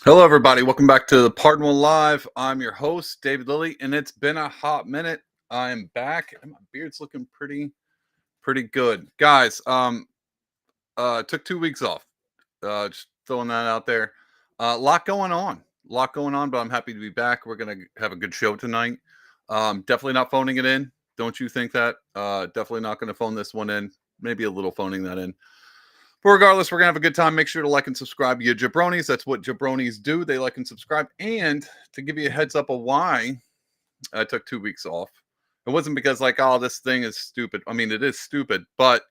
Hello, everybody. Welcome back to the Pardonable Live. I'm your host, David Lilly, and it's been a hot minute. I'm back, and my beard's looking pretty good, guys. Took 2 weeks off. Just throwing that out there. A lot going on, but I'm happy to be back. We're gonna have a good show tonight. Definitely not phoning it in. Don't you think that? Definitely not gonna phone this one in. Maybe a little phoning that in. But regardless, we're gonna have a good time. Make sure to like and subscribe, you jabronis. That's what jabronis do. They like and subscribe. And to give you a heads up of why I took 2 weeks off, it wasn't because like, oh, this thing is stupid. I mean, it is stupid, but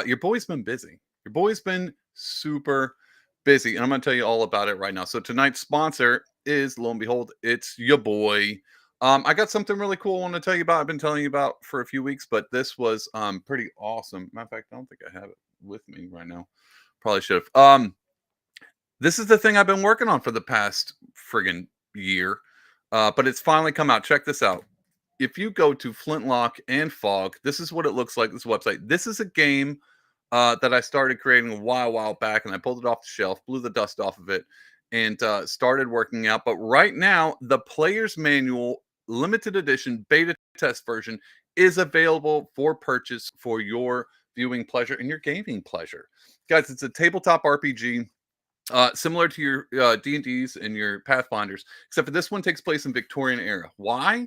your boy's been busy. Your boy's been super busy, and I'm gonna tell you all about it right now. So tonight's sponsor is, lo and behold, it's your boy. I got something really cool I want to tell you about. I've been telling you about for a few weeks, but this was pretty awesome. Matter of fact, I don't think I have it with me right now. Probably should have. This is the thing I've been working on for the past friggin' year, but it's finally come out. Check this out. If you go to Flintlock and Fog, this is what it looks like. This website. This is a game that I started creating a while back, and I pulled it off the shelf, blew the dust off of it, and started working out. But right now, the player's manual, limited edition, beta test version is available for purchase for your viewing pleasure and your gaming pleasure. Guys, it's a tabletop RPG similar to your D&Ds and your Pathfinders, except for this one takes place in Victorian era. Why?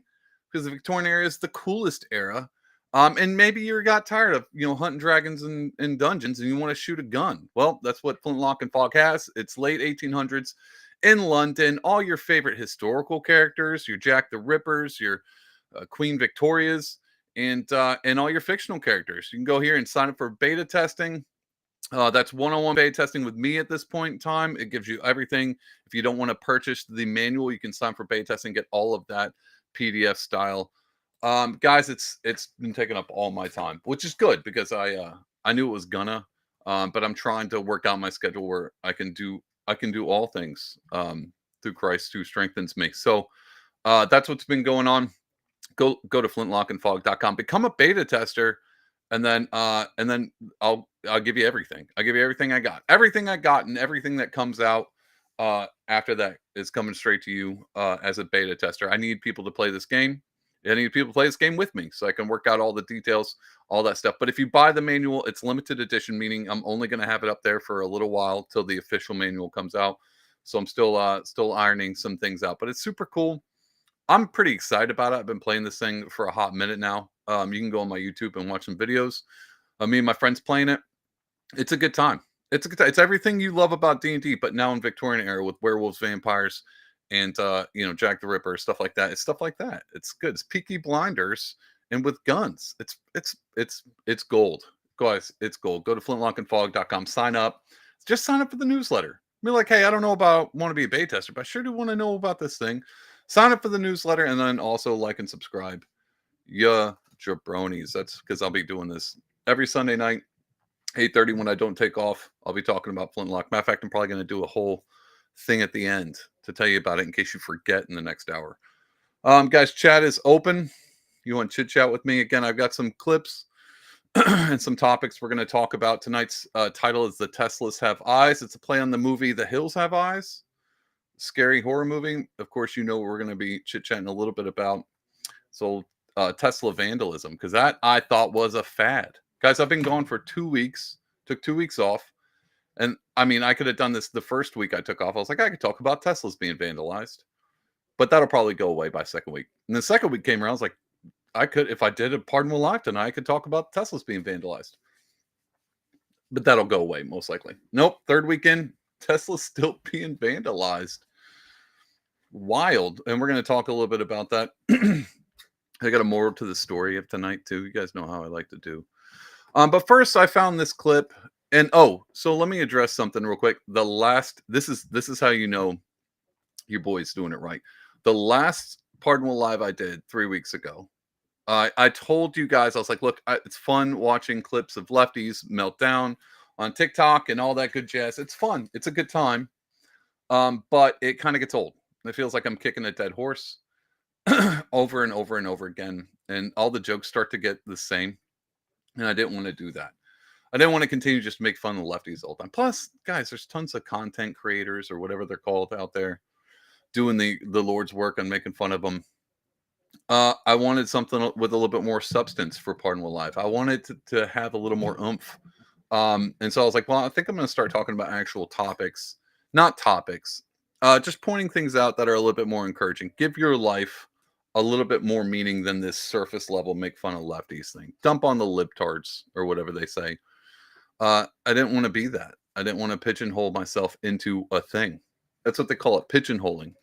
Because the Victorian era is the coolest era. And maybe you got tired of hunting dragons in dungeons and you want to shoot a gun. Well, that's what Flintlock and Fog has. It's late 1800s in London. All your favorite historical characters, your Jack the Rippers, your Queen Victorias, and all your fictional characters. You can go here and sign up for beta testing. That's one-on-one beta testing with me at this point in time. It gives you everything. If you don't want to purchase the manual, you can sign for beta testing, get all of that PDF style. Guys, it's been taking up all my time, which is good because I knew it was gonna, but I'm trying to work out my schedule where I can do all things through Christ who strengthens me. So that's what's been going on. Go to flintlockandfog.com, become a beta tester, and then I'll give you everything. I'll give you everything I got. Everything I got and everything that comes out after that is coming straight to you as a beta tester. I need people to play this game. I need people to play this game with me so I can work out all the details, all that stuff. But if you buy the manual, it's limited edition, meaning I'm only going to have it up there for a little while till the official manual comes out. So I'm still ironing some things out, but it's super cool. I'm pretty excited about it. I've been playing this thing for a hot minute now. You can go on my YouTube and watch some videos. Me and my friends playing it. It's a good time. It's a good time. It's everything you love about D&D, but now in Victorian era with werewolves, vampires, and Jack the Ripper, stuff like that. It's stuff like that. It's good. It's Peaky Blinders and with guns. It's gold. Guys, it's gold. Go to flintlockandfog.com, sign up. Just sign up for the newsletter. Be like, hey, I don't know about want to be a beta tester, but I sure do want to know about this thing. Sign up for the newsletter and then also like and subscribe. Yeah, jabronis. That's because I'll be doing this every Sunday night, 8:30 when I don't take off. I'll be talking about Flintlock. Matter of fact, I'm probably going to do a whole thing at the end to tell you about it in case you forget in the next hour. Guys, chat is open. You want to chit chat with me? Again, I've got some clips and some topics we're going to talk about. Tonight's title is The Teslas Have Eyes. It's a play on the movie The Hills Have Eyes, scary horror movie. Of course, you know what we're going to be chit chatting a little bit about. So, Tesla vandalism, because that I thought was a fad. Guys, I've been gone for 2 weeks, took 2 weeks off. And I mean, I could have done this the first week I took off. I was like, I could talk about Teslas being vandalized, but that'll probably go away by second week. And the second week came around, I was like, I could, if I did a Pardonable Live tonight, I could talk about Teslas being vandalized, but that'll go away most likely. Nope. Third weekend, Tesla's still being vandalized. Wild. And we're going to talk a little bit about that. I got a moral to the story of tonight too. You guys know how I like to do. But first, I found this clip, and so let me address something real quick. This is how you know your boy's doing it right. The last Pardonable Live I did 3 weeks ago, I told you guys, I was like, look, it's fun watching clips of lefties melt down on TikTok and all that good jazz. It's fun. It's a good time. But it kind of gets old. It feels like I'm kicking a dead horse over and over and over again, and all the jokes start to get the same. And I didn't want to do that. I didn't want to continue just to make fun of the lefties all the time. Plus, guys, there's tons of content creators or whatever they're called out there doing the Lord's work on making fun of them. I wanted something with a little bit more substance for Pardonable Live. I wanted to have a little more oomph. And so I was like, well, I think I'm going to start talking about actual topics, not topics, just pointing things out that are a little bit more encouraging. Give your life a little bit more meaning than this surface level make fun of lefties thing. Dump on the libtards or whatever they say. I didn't want to be that. I didn't want to pigeonhole myself into a thing. That's what they call it, pigeonholing.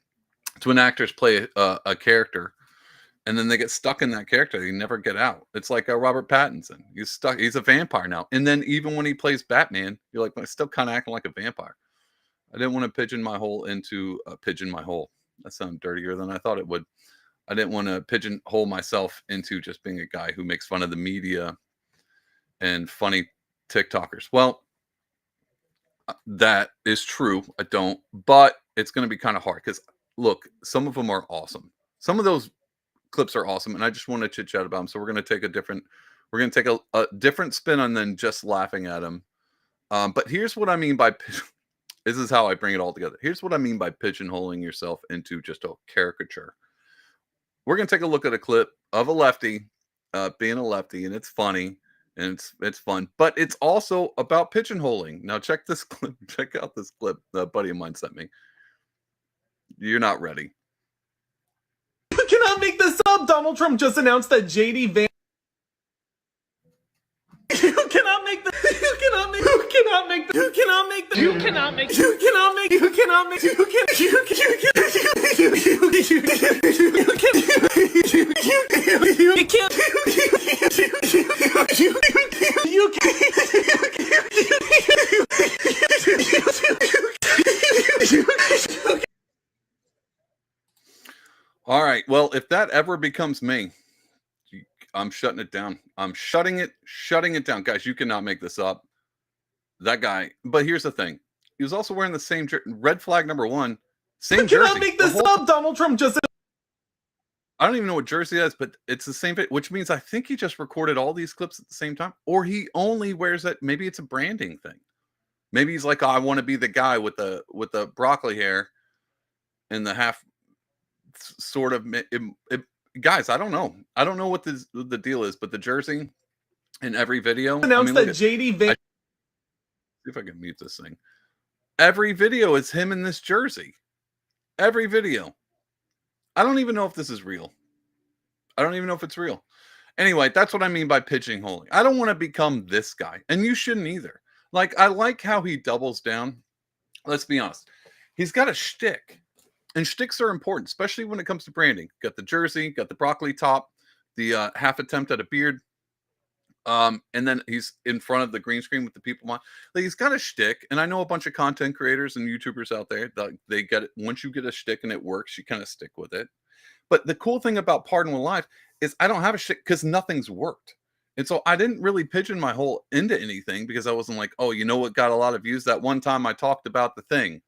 It's when actors play a character and then they get stuck in that character. They never get out. It's like Robert Pattinson. He's stuck. He's a vampire now. And then even when he plays Batman, you're like, I'm still kind of acting like a vampire. I didn't want to pigeon my hole into a pigeon my hole. That sounded dirtier than I thought it would. I didn't want to pigeonhole myself into just being a guy who makes fun of the media and funny TikTokers. Well, that is true. I don't, but it's going to be kind of hard because look, some of them are awesome. Some of those clips are awesome, and I just want to chit chat about them. So we're going to take a different spin on than just laughing at them. But here's what I mean by this is how I bring it all together. Here's what I mean by pigeonholing yourself into just a caricature. We're going to take a look at a clip of a lefty being a lefty, and it's funny and it's fun, but it's also about pigeonholing. Now check this clip. Check out this clip a buddy of mine sent me. You're not ready. You cannot make this up. Donald Trump just announced that JD Vance. You cannot make this. You cannot make. You cannot make. You cannot make. You cannot make. You cannot make. You cannot make. You can. You can. You can't. All right. Well, if that ever becomes me, I'm shutting it down. I'm shutting it down. Guys, you cannot make this up. That guy. But here's the thing. He was also wearing the same red flag number 1. Same you jersey. cannot make this up. Donald Trump just. I don't even know what jersey that is, but it's the same, which means I think he just recorded all these clips at the same time, or he only wears it. Maybe it's a branding thing. Maybe he's like, oh, I want to be the guy with the broccoli hair and the half sort of guys. I don't know. I don't know what the deal is, but the jersey in every video Announced that JD Vance. See if I can mute this thing. Every video is him in this jersey. Every video. I don't even know if this is real. I don't even know if it's real. Anyway, that's what I mean by pigeonholing. I don't want to become this guy, and you shouldn't either. Like, I like how he doubles down. Let's be honest. He's got a shtick, and shticks are important, especially when it comes to branding. Got the jersey, got the broccoli top, the half attempt at a beard. And then he's in front of the green screen with the people. Like, he's got a shtick, and I know a bunch of content creators and YouTubers out there that they get it. Once you get a shtick and it works, you kind of stick with it. But the cool thing about Pardonable Live is I don't have a shtick because nothing's worked. And so I didn't really pigeon my hole into anything because I wasn't like, oh, you know what got a lot of views? That one time I talked about the thing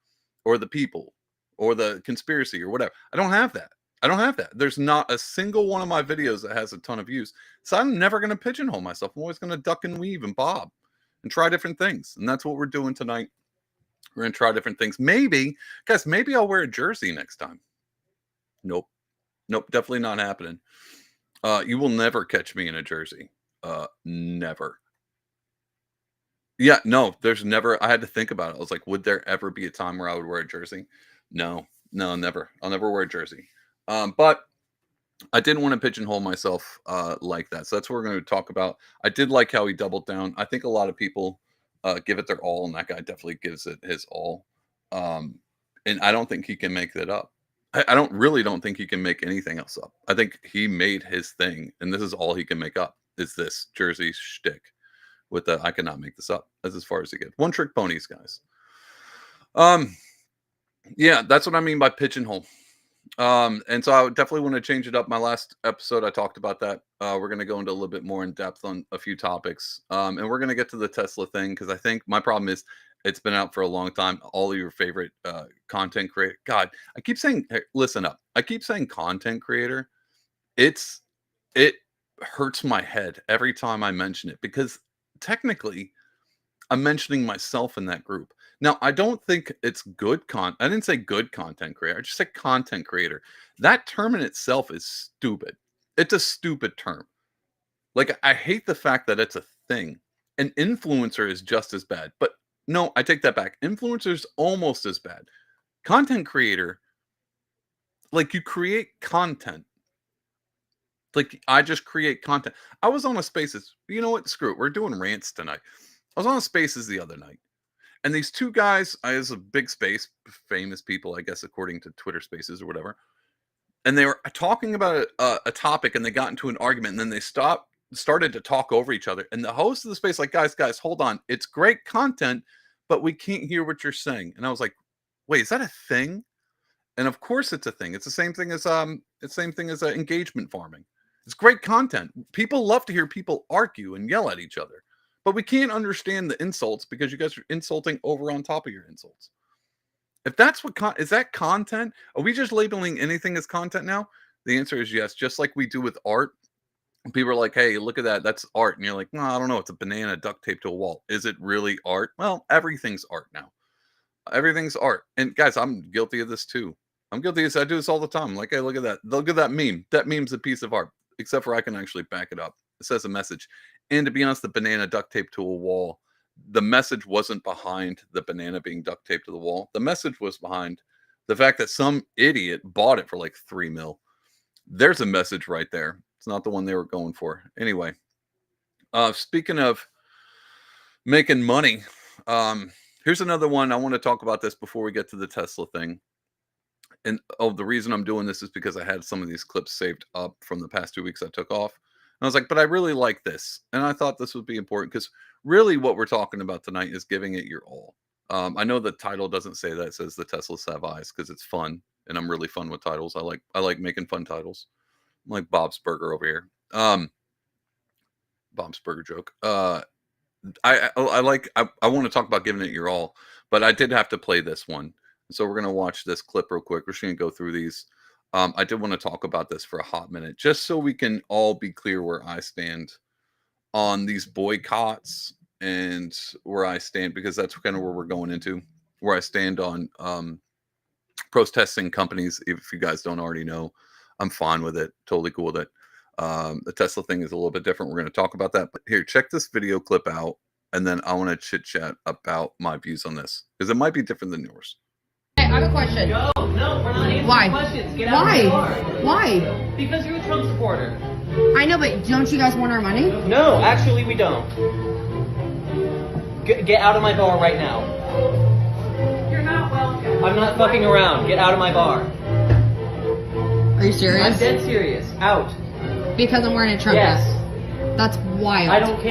or the people or the conspiracy or whatever. I don't have that. I don't have that. There's not a single one of my videos that has a ton of views. So I'm never going to pigeonhole myself. I'm always going to duck and weave and bob and try different things. And that's what we're doing tonight. We're going to try different things. Maybe, guys, maybe I'll wear a jersey next time. Nope. Nope. Definitely not happening. You will never catch me in a jersey. Never. Yeah, no, there's never. I had to think about it. I was like, would there ever be a time where I would wear a jersey? No, never. I'll never wear a jersey. But I didn't want to pigeonhole myself like that. So that's what we're going to talk about. I did like how he doubled down. I think a lot of people give it their all, and that guy definitely gives it his all. And I don't think he can make that up. I don't think he can make anything else up. I think he made his thing, and this is all he can make up is this jersey shtick with the I cannot make this up. That's as far as he gets. One trick ponies, guys. Yeah, that's what I mean by pigeonhole. And so I would definitely want to change it up. My last episode, I talked about that. We're going to go into a little bit more in depth on a few topics. And we're going to get to the Tesla thing because I think my problem is it's been out for a long time. All of your favorite content creator. God, I keep saying, hey, listen up. I keep saying content creator. It hurts my head every time I mention it because technically I'm mentioning myself in that group. Now, I don't think it's good I didn't say good content creator. I just said content creator. That term in itself is stupid. It's a stupid term. Like, I hate the fact that it's a thing. An influencer is just as bad. But no, I take that back. Influencer's almost as bad. Content creator, like, you create content. Like, I just create content. I was on a Spaces. You know what? Screw it. We're doing rants tonight. I was on a Spaces the other night. And these two guys, as a big space, famous people, I guess, according to Twitter Spaces or whatever, and they were talking about a topic, and they got into an argument, and then they started to talk over each other. And the host of the space, like, guys, hold on, it's great content, but we can't hear what you're saying. And I was like, wait, is that a thing? And of course, it's a thing. It's the same thing as engagement farming. It's great content. People love to hear people argue and yell at each other. But we can't understand the insults because you guys are insulting over on top of your insults. If that's what is that content? Are we just labeling anything as content now? The answer is yes, just like we do with art. People are like, hey, look at that. That's art. And you're like, no, I don't know. It's a banana duct taped to a wall. Is it really art? Well, everything's art now. Everything's art. And guys, I'm guilty of this too. I'm guilty of this. I do this all the time. Like, hey, look at that. Look at that meme. That meme's a piece of art, except for I can actually back it up. It says a message. And to be honest, the banana duct taped to a wall, the message wasn't behind the banana being duct taped to the wall. The message was behind the fact that some idiot bought it for like $3 million. There's a message right there. It's not the one they were going for. Anyway, speaking of making money, here's another one. I want to talk about this before we get to the Tesla thing. And the reason I'm doing this is because I had some of these clips saved up from the past 2 weeks I took off. And I was like, but I really like this. And I thought this would be important because really what we're talking about tonight is giving it your all. I know the title doesn't say that. It says the Teslas have eyes because it's fun. And I'm really fun with titles. I like making fun titles. I'm like Bob's Burger over here. Bob's Burger joke. I want to talk about giving it your all, but I did have to play this one. So we're going to watch this clip real quick. We're just going to go through these. I did want to talk about this for a hot minute, just so we can all be clear where I stand on these boycotts and where I stand, because that's kind of where we're going into, where I stand on protesting companies. If you guys don't already know, I'm fine with it. Totally cool with it. The Tesla thing is a little bit different. We're going to talk about that. But here, check this video clip out, and then I want to chit chat about my views on this, because it might be different than yours. I have a question. No, we're not answering Why? questions. Get out of the car. Why? Because you're a Trump supporter. I know, but don't you guys want our money? No, actually we don't. Get out of my bar right now. You're not welcome. I'm not fucking around. Get out of my bar. Are you serious? I'm dead serious. Out. Because I'm wearing a Trump Yes. vest. That's wild. I don't care.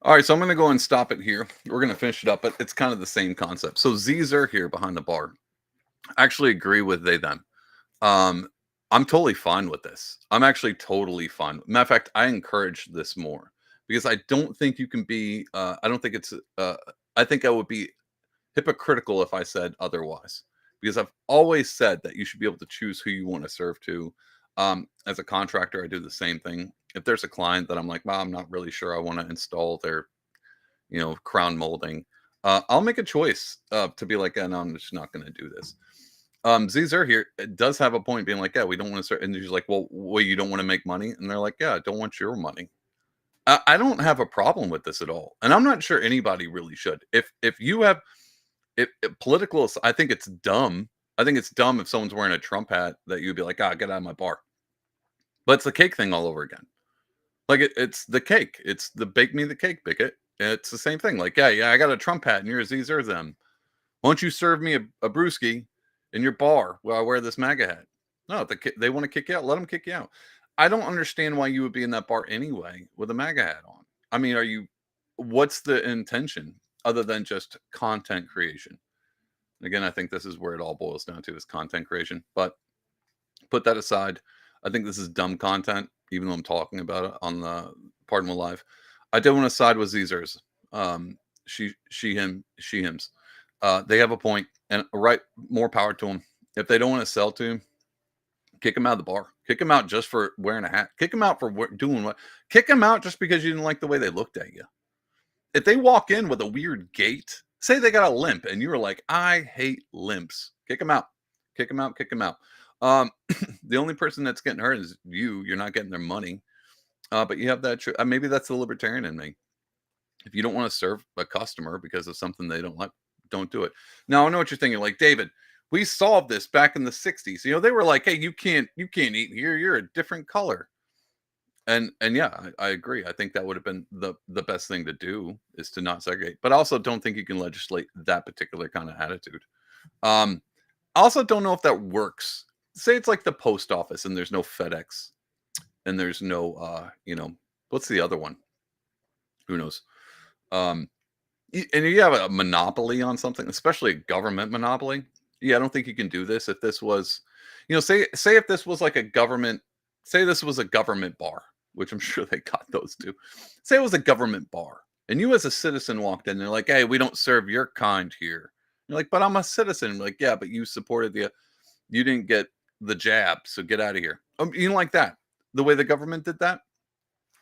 All right, so I'm going to go and stop it here. We're going to finish it up, but it's kind of the same concept. So Zer here behind the bar. I actually agree with they, them. I'm totally fine with this. I'm actually totally fine. Matter of fact, I encourage this more because I don't think you can be, I don't think it's, I think I would be hypocritical if I said otherwise, because I've always said that you should be able to choose who you want to serve to. As a contractor, I do the same thing. If there's a client that I'm like, well, I'm not really sure I want to install their, crown molding, I'll make a choice to be like, no, I'm just not going to do this. Zer here does have a point being like, yeah, we don't want to start. And she's like, well, you don't want to make money? And they're like, yeah, I don't want your money. I don't have a problem with this at all. And I'm not sure anybody really should. If you have, if political, I think it's dumb. I think it's dumb if someone's wearing a Trump hat that you'd be like, get out of my bar. But it's the cake thing all over again. Like it's the cake. It's the bake me the cake, Bickett. It's the same thing. Like, yeah, I got a Trump hat and you're these or them. Why don't you serve me a brewski in your bar while I wear this MAGA hat? No, they want to kick you out. Let them kick you out. I don't understand why you would be in that bar anyway with a MAGA hat on. I mean, what's the intention other than just content creation? Again, I think this is where it all boils down to is content creation. But put that aside. I think this is dumb content, even though I'm talking about it on the Pardon My Live. I did want to side with Zers. She, him, she, hims. They have a point, and more power to them. If they don't want to sell to him, kick him out of the bar. Kick him out just for wearing a hat. Kick him out for doing what? Kick him out just because you didn't like the way they looked at you. if they walk in with a weird gait, say they got a limp, and you were like, I hate limps, kick them out, kick them out, kick them out. The only person that's getting hurt is you. You're not getting their money. But you have that. Maybe that's the libertarian in me. If you don't want to serve a customer because of something they don't like, don't do it. Now I know what you're thinking. Like, David, we solved this back in the '60s. You know, they were like, "Hey, you can't eat here. You're a different color." And yeah, I agree. I think that would have been the best thing to do, is to not segregate. But I also don't think you can legislate that particular kind of attitude. I also don't know if that works. Say it's like the post office, and there's no FedEx, and there's no what's the other one? Who knows? Um, and you have a monopoly on something, especially a government monopoly. Yeah, I don't think you can do this. If this was, say if this was like a government, say this was a government bar, which I'm sure they got those too. Say it was a government bar, and you as a citizen walked in, they're like, "Hey, we don't serve your kind here." You're like, "But I'm a citizen." Like, "Yeah, but you supported you didn't get the jab, so get out of here." Like that. The way the government did that,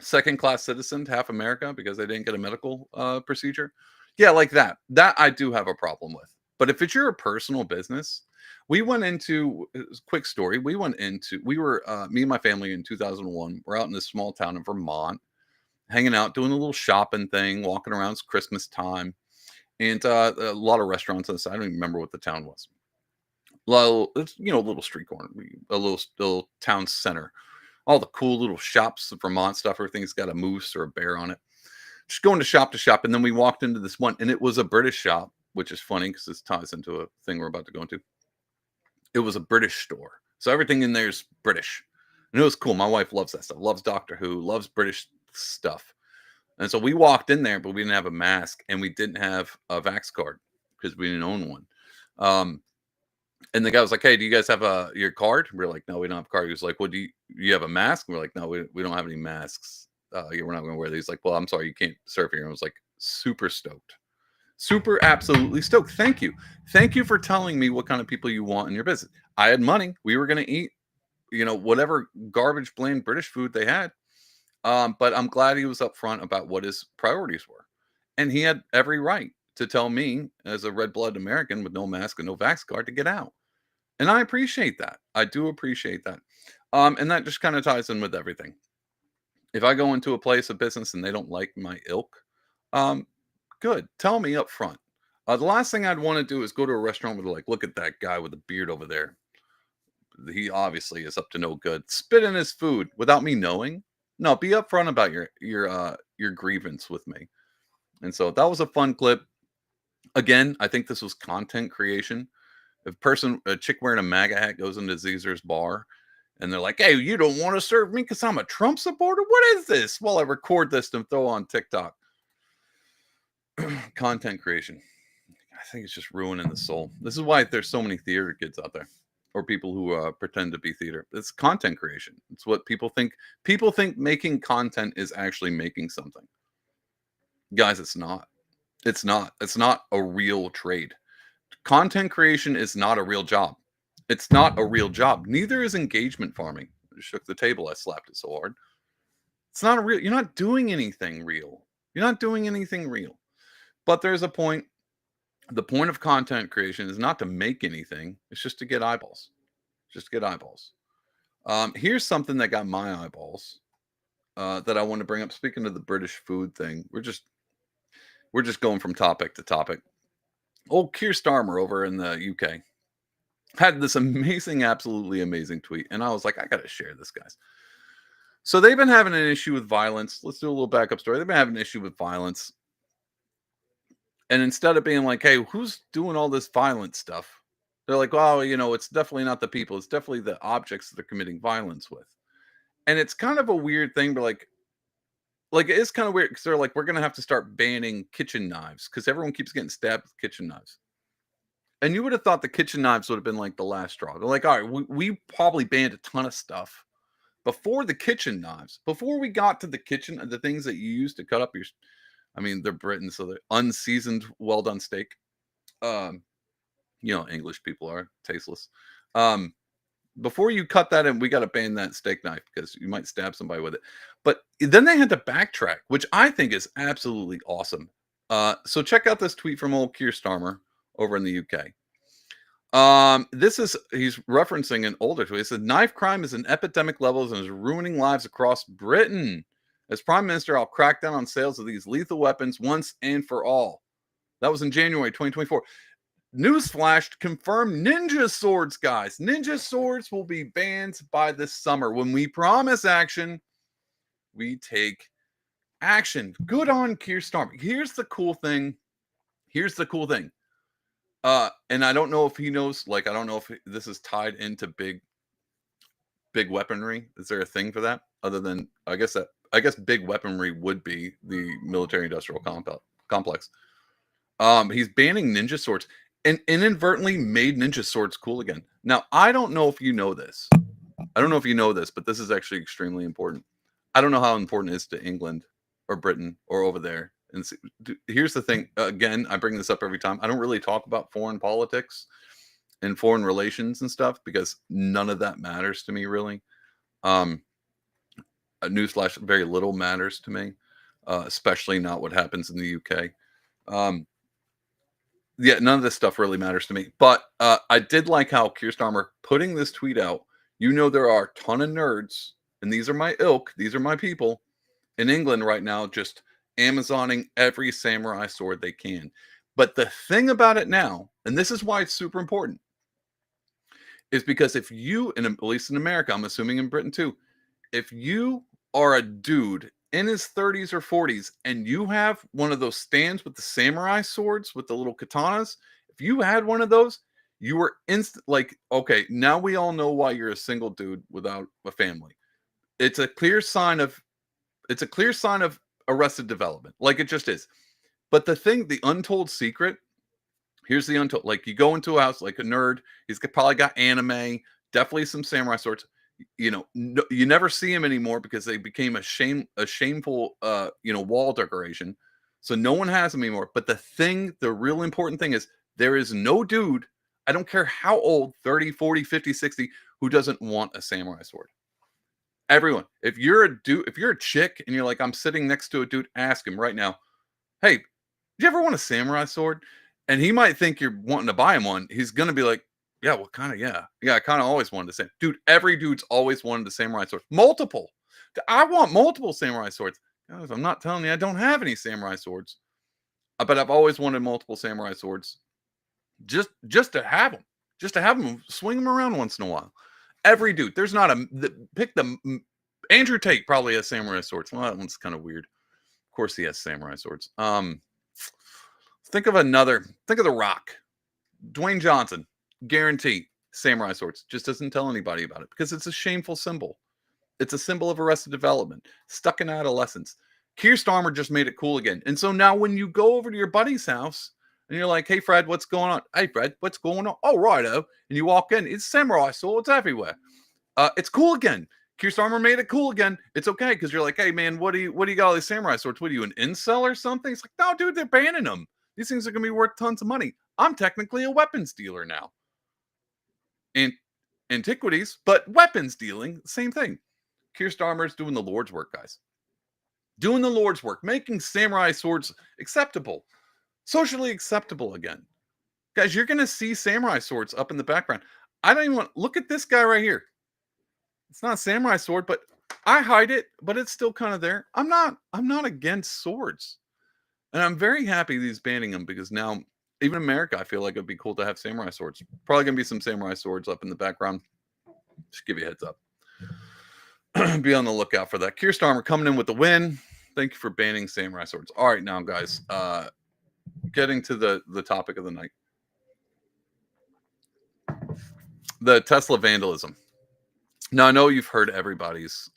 second class citizen to half America because they didn't get a medical procedure. Yeah, like that. That I do have a problem with. But if it's your personal business, we went into quick story. We were me and my family in 2001. We're out in this small town in Vermont, hanging out, doing a little shopping thing, walking around. It's Christmas time, and a lot of restaurants on the side. I don't even remember what the town was. It's a little street corner, a little town center. All the cool little shops, the Vermont stuff. Everything's got a moose or a bear on it. Just going to shop, and then we walked into this one, and it was a British shop, which is funny because this ties into a thing we're about to go into. It was a British store, so everything in there is British, and it was cool. My wife loves that stuff, loves Doctor Who, loves British stuff, and so we walked in there, but we didn't have a mask, and we didn't have a Vax card because we didn't own one. And the guy was like, "Hey, do you guys have your card?" We're like, "No, we don't have a card." He was like, "Well, do you have a mask?" We're like, "No, we don't have any masks. Yeah, we're not going to wear these." Like, "Well, I'm sorry, you can't serve here." And I was like, super stoked. Super absolutely stoked. Thank you. Thank you for telling me what kind of people you want in your business. I had money. We were going to eat, whatever garbage, bland British food they had. But I'm glad he was upfront about what his priorities were. And he had every right to tell me, as a red-blooded American with no mask and no Vax card, to get out. And I appreciate that. I do appreciate that. And that just kind of ties in with everything. If I go into a place of business and they don't like my ilk, good. Tell me up front. The last thing I'd want to do is go to a restaurant where they're like, "Look at that guy with the beard over there. He obviously is up to no good." Spit in his food without me knowing. No, be upfront about your grievance with me. And so that was a fun clip. Again, I think this was content creation. If a chick wearing a MAGA hat goes into Caesar's bar and they're like, "Hey, you don't want to serve me because I'm a Trump supporter? What is this?" Well, I record this and throw on TikTok. Content creation. I think it's just ruining the soul. This is why there's so many theater kids out there, or people who pretend to be theater. It's content creation. It's what people think. People think making content is actually making something. Guys, it's not. It's not. It's not a real trade. Content creation is not a real job. It's not a real job. Neither is engagement farming. I shook the table. I slapped it so hard. It's not you're not doing anything real. You're not doing anything real. But there's a point. The point of content creation is not to make anything. It's just to get eyeballs. Just to get eyeballs. Here's something that got my eyeballs that I want to bring up. Speaking of the British food thing, we're just going from topic to topic. Old Keir Starmer over in the UK had this amazing, absolutely amazing tweet. And I was like, I got to share this, guys. So they've been having an issue with violence. Let's do a little backup story. They've been having an issue with violence. And instead of being like, "Hey, who's doing all this violent stuff?" They're like, "Well, it's definitely not the people. It's definitely the objects that they're committing violence with." And it's kind of a weird thing, but like it is kind of weird because they're like, "We're going to have to start banning kitchen knives because everyone keeps getting stabbed with kitchen knives." And you would have thought the kitchen knives would have been like the last straw. They're like, "All right, we probably banned a ton of stuff before the kitchen knives, before we got to the kitchen, the things that you use to cut up your." I mean, they're Britain, so they're unseasoned, well done steak. English people are tasteless. Before you cut that in, we got to ban that steak knife because you might stab somebody with it. But then they had to backtrack, which I think is absolutely awesome. So check out this tweet from old Keir Starmer over in the UK. He's referencing an older tweet. It said knife crime is an epidemic levels and is ruining lives across Britain. As Prime Minister, I'll crack down on sales of these lethal weapons once and for all. That was in January 2024. Newsflash confirmed ninja swords, guys. Ninja swords will be banned by this summer. When we promise action, we take action. Good on Keir Starmer. Here's the cool thing. And I don't know if he knows, like, I don't know if this is tied into big weaponry. Is there a thing for that? Other than, I guess big weaponry would be the military industrial complex. He's banning ninja swords and inadvertently made ninja swords cool again. Now, I don't know if you know this. But this is actually extremely important. I don't know how important it is to England or Britain or over there. And here's the thing. Again, I bring this up every time. I don't really talk about foreign politics and foreign relations and stuff because none of that matters to me, really. A newsflash, very little matters to me, especially not what happens in the UK. None of this stuff really matters to me. But I did like how Keir Starmer putting this tweet out. You know, there are a ton of nerds, and these are my ilk. These are my people in England right now, just Amazoning every samurai sword they can. But the thing about it now, and this is why it's super important, is because if you, and at least in America, I'm assuming in Britain too, if you are a dude in his 30s or 40s and you have one of those stands with the samurai swords with the little katanas, if you had one of those, you were like, okay, now we all know why you're a single dude without a family. It's a clear sign of Arrested Development, like it just is. But the untold secret, here's the untold, like you go into a house like a nerd, he's probably got anime, definitely some samurai swords. You know, you never see him anymore because they became a shameful, wall decoration. So no one has them anymore. But the real important thing is there is no dude, I don't care how old, 30, 40, 50, 60, who doesn't want a samurai sword. Everyone, if you're a chick and you're like, I'm sitting next to a dude, ask him right now, hey, did you ever want a samurai sword? And he might think you're wanting to buy him one. He's going to be like, yeah, what kind of, yeah, I kind of always wanted the same. Dude, every dude's always wanted the samurai sword. Multiple. I want multiple samurai swords. Guys, I'm not telling you I don't have any samurai swords. But I've always wanted multiple samurai swords. Just to have them. Just to have them, swing them around once in a while. Every dude. There's not pick the Andrew Tate probably has samurai swords. Well, that one's kind of weird. Of course he has samurai swords. Think of The Rock. Dwayne Johnson. Guarantee samurai swords. Just doesn't tell anybody about it because it's a shameful symbol. It's a symbol of Arrested Development. Stuck in adolescence. Keir Starmer just made it cool again. And so now when you go over to your buddy's house and you're like, hey, Fred, what's going on? Hey, Fred, what's going on? Oh, righto. And you walk in, it's samurai swords everywhere. It's cool again. Keir Starmer made it cool again. It's okay because you're like, hey, man, what do you got all these samurai swords? What are you, an incel or something? It's like, no, dude, they're banning them. These things are going to be worth tons of money. I'm technically a weapons dealer now. And antiquities, but weapons dealing, same thing. Keir Starmer's doing the Lord's work, guys. Doing the Lord's work, making samurai swords acceptable, socially acceptable again. Guys, you're going to see samurai swords up in the background. I don't even want, look at this guy right here. It's not a samurai sword, but I hide it, but it's still kind of there. I'm not against swords. And I'm very happy that he's banning them because now, even in America, I feel like it'd be cool to have samurai swords. Probably going to be some samurai swords up in the background. Just give you a heads up. Be on the lookout for that. Keir Starmer coming in with the win. Thank you for banning samurai swords. All right, now, guys, getting to the topic of the night. The Tesla vandalism. Now, I know you've heard everybody's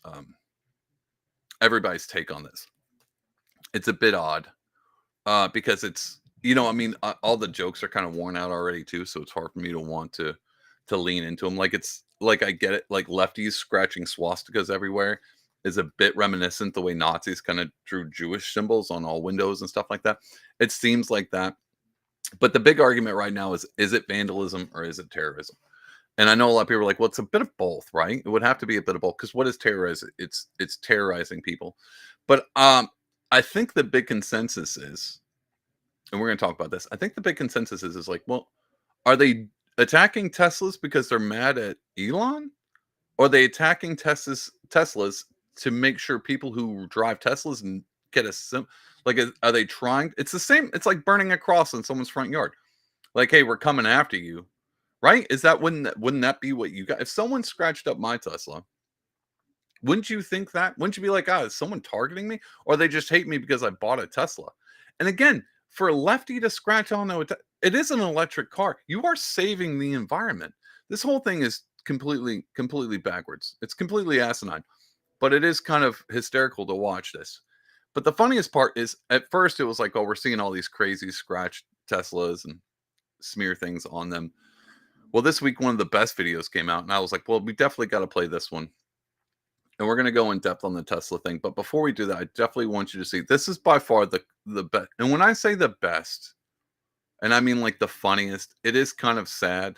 take on this. It's a bit odd because it's, all the jokes are kind of worn out already too, so it's hard for me to want to lean into them. Like it's like I get it, like lefties scratching swastikas everywhere is a bit reminiscent the way Nazis kind of drew Jewish symbols on all windows and stuff like that. It seems like that. But the big argument right now is it vandalism or is it terrorism? And I know a lot of people are like, well, it's a bit of both, right? It would have to be a bit of both because what is terrorism? It's terrorizing people. But I think the big consensus is and we're going to talk about this. I think the big consensus is like, well, are they attacking Teslas because they're mad at Elon? Or are they attacking Teslas to make sure people who drive Teslas and get are they trying? It's the same. It's like burning a cross in someone's front yard. Like, hey, we're coming after you, right? Wouldn't that be what you got? If someone scratched up my Tesla, wouldn't you think that? Wouldn't you be like, is someone targeting me? Or they just hate me because I bought a Tesla? And again, for a lefty to scratch on it is an electric car. You are saving the environment. This whole thing is completely backwards. It's completely asinine, but it is kind of hysterical to watch this. But the funniest part is at first it was like, oh, we're seeing all these crazy scratch Teslas and smear things on them. Well, this week one of the best videos came out, and I was like, well, we definitely got to play this one. And we're going to go in depth on the Tesla thing. But before we do that, I definitely want you to see this is by far the best. And when I say the best, and I mean like the funniest, it is kind of sad.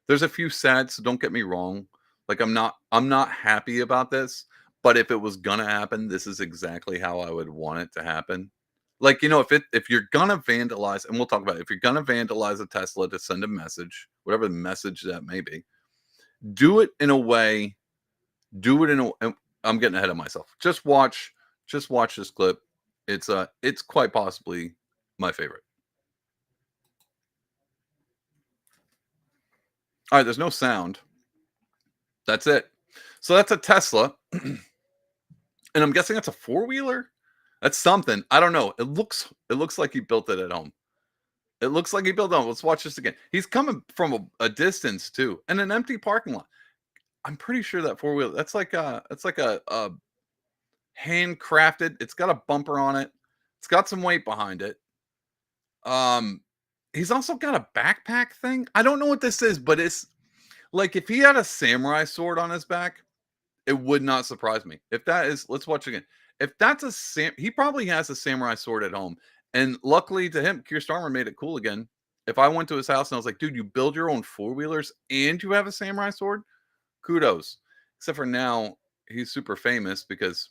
There's a few sad, so don't get me wrong. Like I'm not happy about this, but if it was gonna happen, this is exactly how I would want it to happen. Like, if you're gonna vandalize, and we'll talk about it, if you're gonna vandalize a Tesla to send a message, whatever the message that may be, do it in a way. I'm getting ahead of myself. Just watch this clip. It's quite possibly my favorite. All right, there's no sound. That's it. So that's a Tesla. And I'm guessing that's a four-wheeler. That's something. I don't know. It looks like he built it at home. It looks like he built it at home. Let's watch this again. He's coming from a distance too, and an empty parking lot. I'm pretty sure that four-wheeler, that's like a handcrafted. It's got a bumper on it. It's got some weight behind it. He's also got a backpack thing. I don't know what this is, but it's like if he had a samurai sword on his back, it would not surprise me. If that is, let's watch again. If that's he probably has a samurai sword at home. And luckily to him, Keir Starmer made it cool again. If I went to his house and I was like, dude, you build your own four-wheelers and you have a samurai sword? Kudos. Except for now, he's super famous because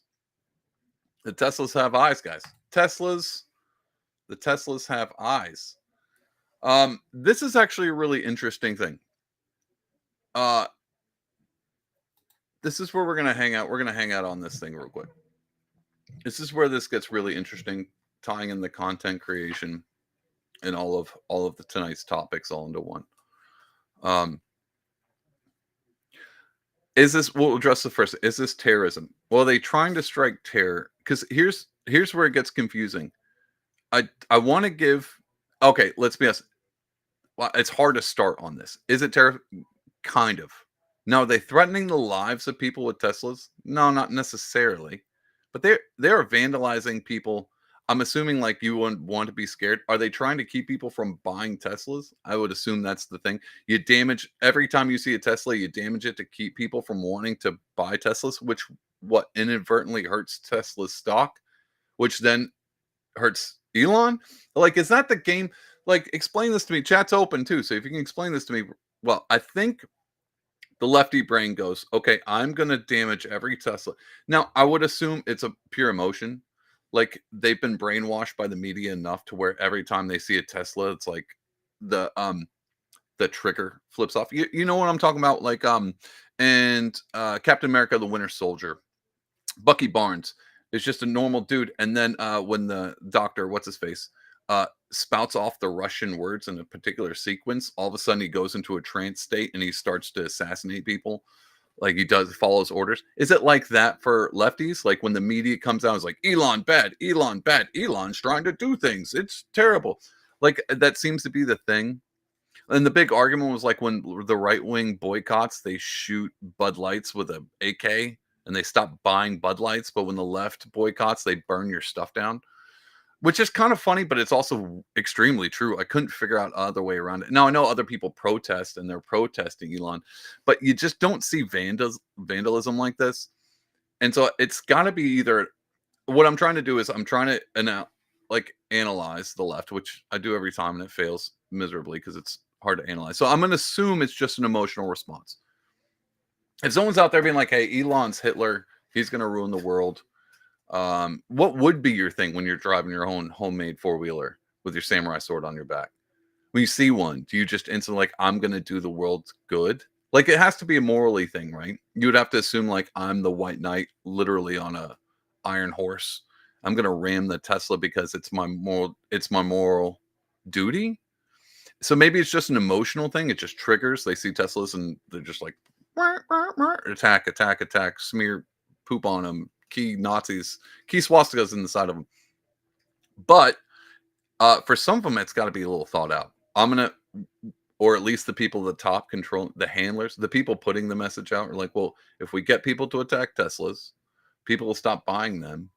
the Teslas have eyes, guys. The Teslas have eyes. This is actually a really interesting thing. This is where we're gonna hang out. We're gonna hang out on this thing real quick. This is where this gets really interesting, tying in the content creation and all of the tonight's topics all into one. We'll address the first. Is this terrorism? Well, are they trying to strike terror? Because here's where it gets confusing. I want to give. Okay, let's be honest. Well, it's hard to start on this. Is it terror? Kind of. Now, are they threatening the lives of people with Teslas? No, not necessarily. But they're vandalizing people. I'm assuming like you wouldn't want to be scared. Are they trying to keep people from buying Teslas? I would assume that's the thing. You damage every time you see a Tesla, you damage it to keep people from wanting to buy Teslas, which inadvertently hurts Tesla's stock, which then hurts Elon. Like, is that the game? Like, explain this to me. Chat's open too. So if you can explain this to me, well, I think the lefty brain goes, okay, I'm going to damage every Tesla. Now, I would assume it's a pure emotion. Like they've been brainwashed by the media enough to where every time they see a Tesla, it's like the trigger flips off. You know what I'm talking about? Like Captain America, the Winter Soldier, Bucky Barnes is just a normal dude. And then when the doctor, what's his face, spouts off the Russian words in a particular sequence, all of a sudden he goes into a trance state and he starts to assassinate people. Like he follows orders. Is it like that for lefties? Like when the media comes out, it's like Elon bad, Elon's trying to do things. It's terrible. Like that seems to be the thing. And the big argument was like when the right wing boycotts, they shoot Bud Lights with a AK and they stop buying Bud Lights. But when the left boycotts, they burn your stuff down, which is kind of funny, but it's also extremely true. I couldn't figure out other way around it. Now, I know other people protest and they're protesting Elon, but you just don't see vandalism like this. And so it's got to be either what I'm trying to do is I'm trying to analyze the left, which I do every time and it fails miserably because it's hard to analyze. So I'm going to assume it's just an emotional response. If someone's out there being like, hey, Elon's Hitler, he's going to ruin the world. What would be your thing when you're driving your own homemade four-wheeler? with your samurai sword on your back? When you see one, do you just instantly like, I'm going to do the world's good? Like, it has to be a morally thing, right? You would have to assume like, I'm the white knight literally on a iron horse. I'm going to ram the Tesla because it's my moral duty. So maybe it's just an emotional thing. It just triggers. They see Teslas and they're just like, attack, attack, attack, smear poop on them, key Nazis, key swastikas in the side of them. But for some of them, it's got to be a little thought out. Or at least the people at the top control, the handlers, the people putting the message out are like, well, if we get people to attack Teslas, people will stop buying them.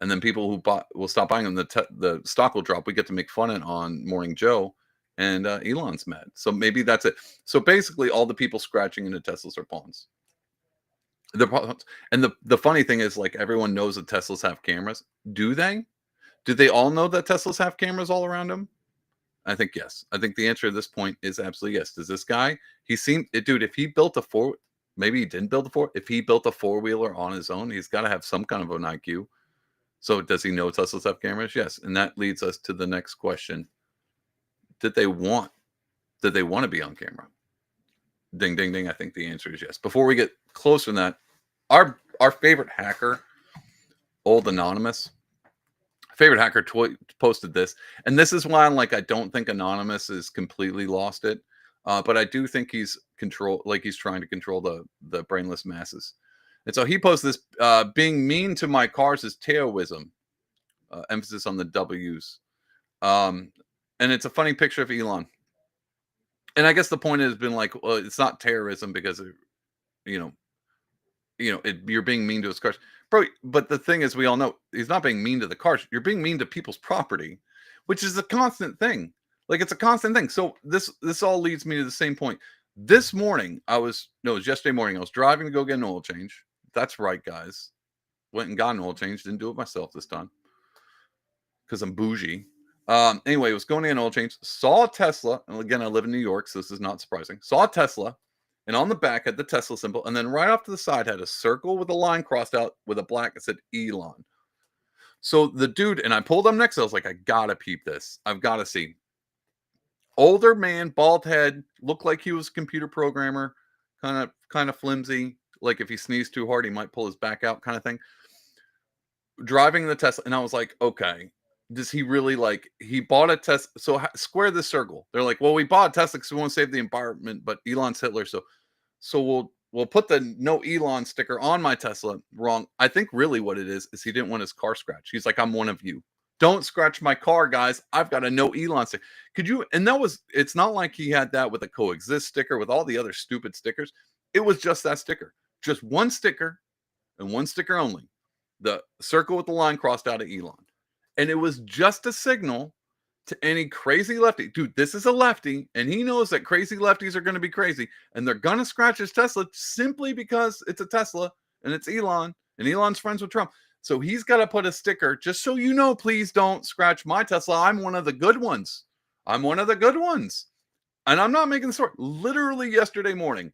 And then people who will stop buying them. The stock will drop. We get to make fun of it on Morning Joe. And Elon's mad. So maybe that's it. So basically, all the people scratching into Teslas are pawns. And the funny thing is, like, everyone knows that Teslas have cameras. Do they? Do they all know that Teslas have cameras all around them? I think yes. I think the answer at this point is absolutely yes. Does this guy? Dude. If he built maybe he didn't build if he built a 4-wheeler on his own, he's got to have some kind of an IQ. So does he know Teslas have cameras? Yes. And that leads us to the next question. Did they want to be on camera? Ding, ding, ding. I think the answer is yes. Before we get closer than that, our favorite hacker, Old Anonymous, favorite hacker posted this. And this is why I don't think Anonymous is completely lost it. But I do think he's trying to control the brainless masses. And so he posted this, being mean to my cars is Taoism. Emphasis on the W's. And it's a funny picture of Elon. And I guess the point has been like, well, it's not terrorism because, you're being mean to his cars. Bro, but the thing is, we all know he's not being mean to the cars. You're being mean to people's property, which is a constant thing. Like, it's a constant thing. So this all leads me to the same point. This morning, it was yesterday morning. I was driving to go get an oil change. That's right, guys. Went and got an oil change. Didn't do it myself this time because I'm bougie. Anyway, was going to an oil change, saw a Tesla, and again, I live in New York, so this is not surprising. Saw a Tesla, and on the back had the Tesla symbol, and then right off to the side had a circle with a line crossed out with a black that said Elon. So the dude, and I pulled up next, I was like, I gotta peep this. I've got to see. Older man, bald head, looked like he was a computer programmer, kind of flimsy, like if he sneezed too hard, he might pull his back out, kind of thing. Driving the Tesla, and I was like, okay. Does he really he bought a Tesla? So square the circle. They're like, well, we bought a Tesla because we want to save the environment, but Elon's Hitler. So we'll put the no Elon sticker on my Tesla. Wrong. I think really what it is he didn't want his car scratched. He's like, I'm one of you. Don't scratch my car, guys. I've got a no Elon sticker. It's not like he had that with a coexist sticker with all the other stupid stickers. It was just that sticker. Just one sticker and one sticker only. The circle with the line crossed out of Elon. And it was just a signal to any crazy lefty. Dude, this is a lefty, and he knows that crazy lefties are going to be crazy, and they're going to scratch his Tesla simply because it's a Tesla, and it's Elon, and Elon's friends with Trump. So he's got to put a sticker, just so you know, please don't scratch my Tesla. I'm one of the good ones. And I'm not making the story. Literally yesterday morning,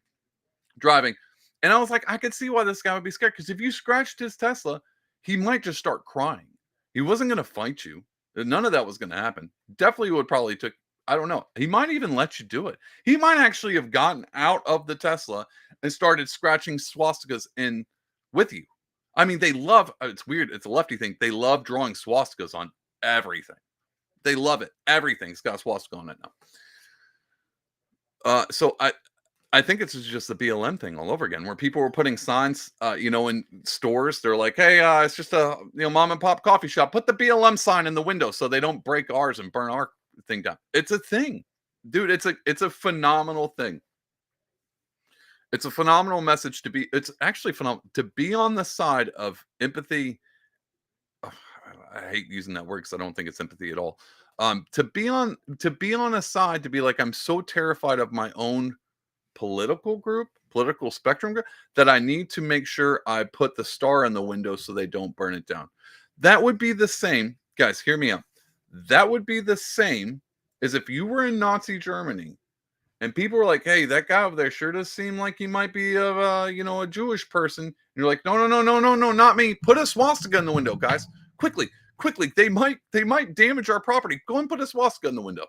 driving, and I was like, I could see why this guy would be scared, because if you scratched his Tesla, he might just start crying. He wasn't going to fight you. None of that was going to happen. Definitely would probably I don't know. He might even let you do it. He might actually have gotten out of the Tesla and started scratching swastikas in with you. I mean, they love, it's weird. It's a lefty thing. They love drawing swastikas on everything. They love it. Everything's got a swastika on it now. So I think it's just the BLM thing all over again, where people were putting signs, in stores. They're like, hey, it's just a mom and pop coffee shop. Put the BLM sign in the window so they don't break ours and burn our thing down. It's a thing, dude. It's a phenomenal thing. It's a phenomenal message to be. It's actually phenomenal to be on the side of empathy. I hate using that word because I don't think it's empathy at all. To be on a side, to be like, I'm so terrified of my own political spectrum group, that I need to make sure I put the star in the window so they don't burn it down. That would be the same, guys, hear me out. That would be the same as if you were in Nazi Germany and people were like, hey, that guy over there sure does seem like he might be a Jewish person. And you're like, no, not me. Put a swastika in the window, guys. Quickly, quickly. They might damage our property. Go and put a swastika in the window.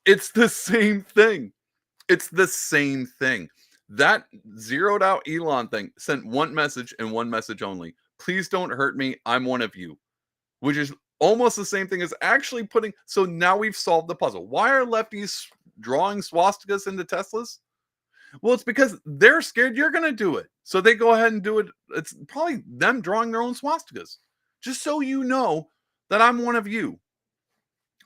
It's the same thing. It's the same thing. That zeroed out Elon thing sent one message and one message only. Please don't hurt me. I'm one of you. Which is almost the same thing as actually putting. So now we've solved the puzzle. Why are lefties drawing swastikas into Teslas? Well, it's because they're scared you're going to do it. So they go ahead and do it. It's probably them drawing their own swastikas. Just so you know that I'm one of you.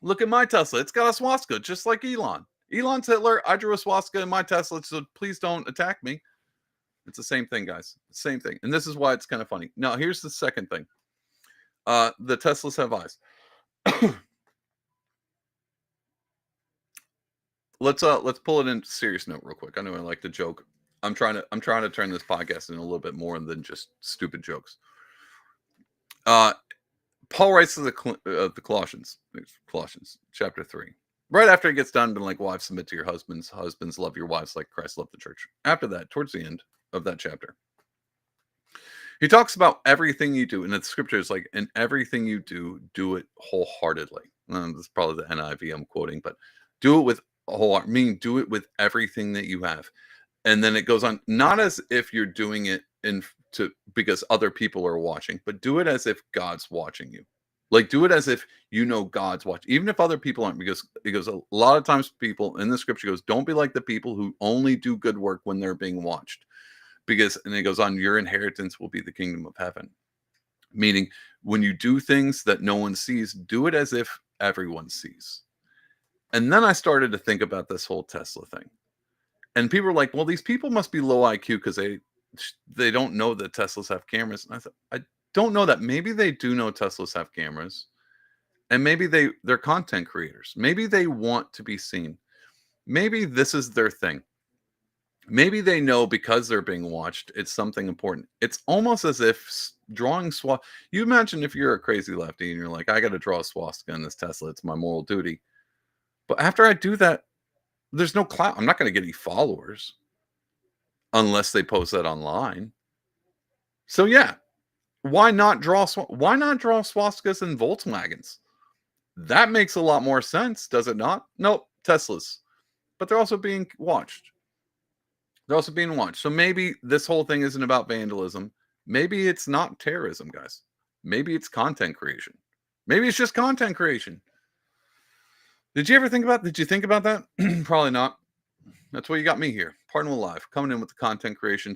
Look at my Tesla. It's got a swastika, just like Elon. Elon's Hitler. I drew a swastika in my Tesla, so please don't attack me. It's the same thing, guys. Same thing. And this is why it's kind of funny. Now, here's the second thing. The Teslas have eyes. Let's pull it into serious note real quick. I know I like to joke. I'm trying to turn this podcast into a little bit more than just stupid jokes. Paul writes to the Colossians chapter 3. Right after he gets done, like, wives, submit to your husbands. Husbands, love your wives like Christ loved the church. After that, towards the end of that chapter, he talks about everything you do. And the scripture is like, in everything you do, do it wholeheartedly. This is probably the NIV I'm quoting, but do it with a whole heart, meaning do it with everything that you have. And then it goes on, not as if you're doing it because other people are watching, but do it as if God's watching you. Like, do it as if you know God's watching, even if other people aren't, because it goes, a lot of times people in the scripture goes, don't be like the people who only do good work when they're being watched. And it goes on, your inheritance will be the kingdom of heaven. Meaning, when you do things that no one sees, do it as if everyone sees. And then I started to think about this whole Tesla thing. And people were like, well, these people must be low IQ because they don't know that Teslas have cameras. And I thought, I don't know that. Maybe they do know Teslas have cameras. And maybe they're content creators. Maybe they want to be seen. Maybe this is their thing. Maybe they know because they're being watched, it's something important. It's almost as if drawing you imagine if you're a crazy lefty and you're like, I got to draw a swastika in this Tesla. It's my moral duty. But after I do that, there's no clout. I'm not going to get any followers unless they post that online. So yeah, why not draw swastikas in Volkswagens? That makes a lot more sense, does it not? Nope, Teslas. But they're also being watched. So maybe this whole thing isn't about vandalism. Maybe it's not terrorism, guys. Maybe it's content creation. Maybe it's just content creation. Did you think about that? Probably not. That's why you got me here. Pardonable Live, coming in with the content creation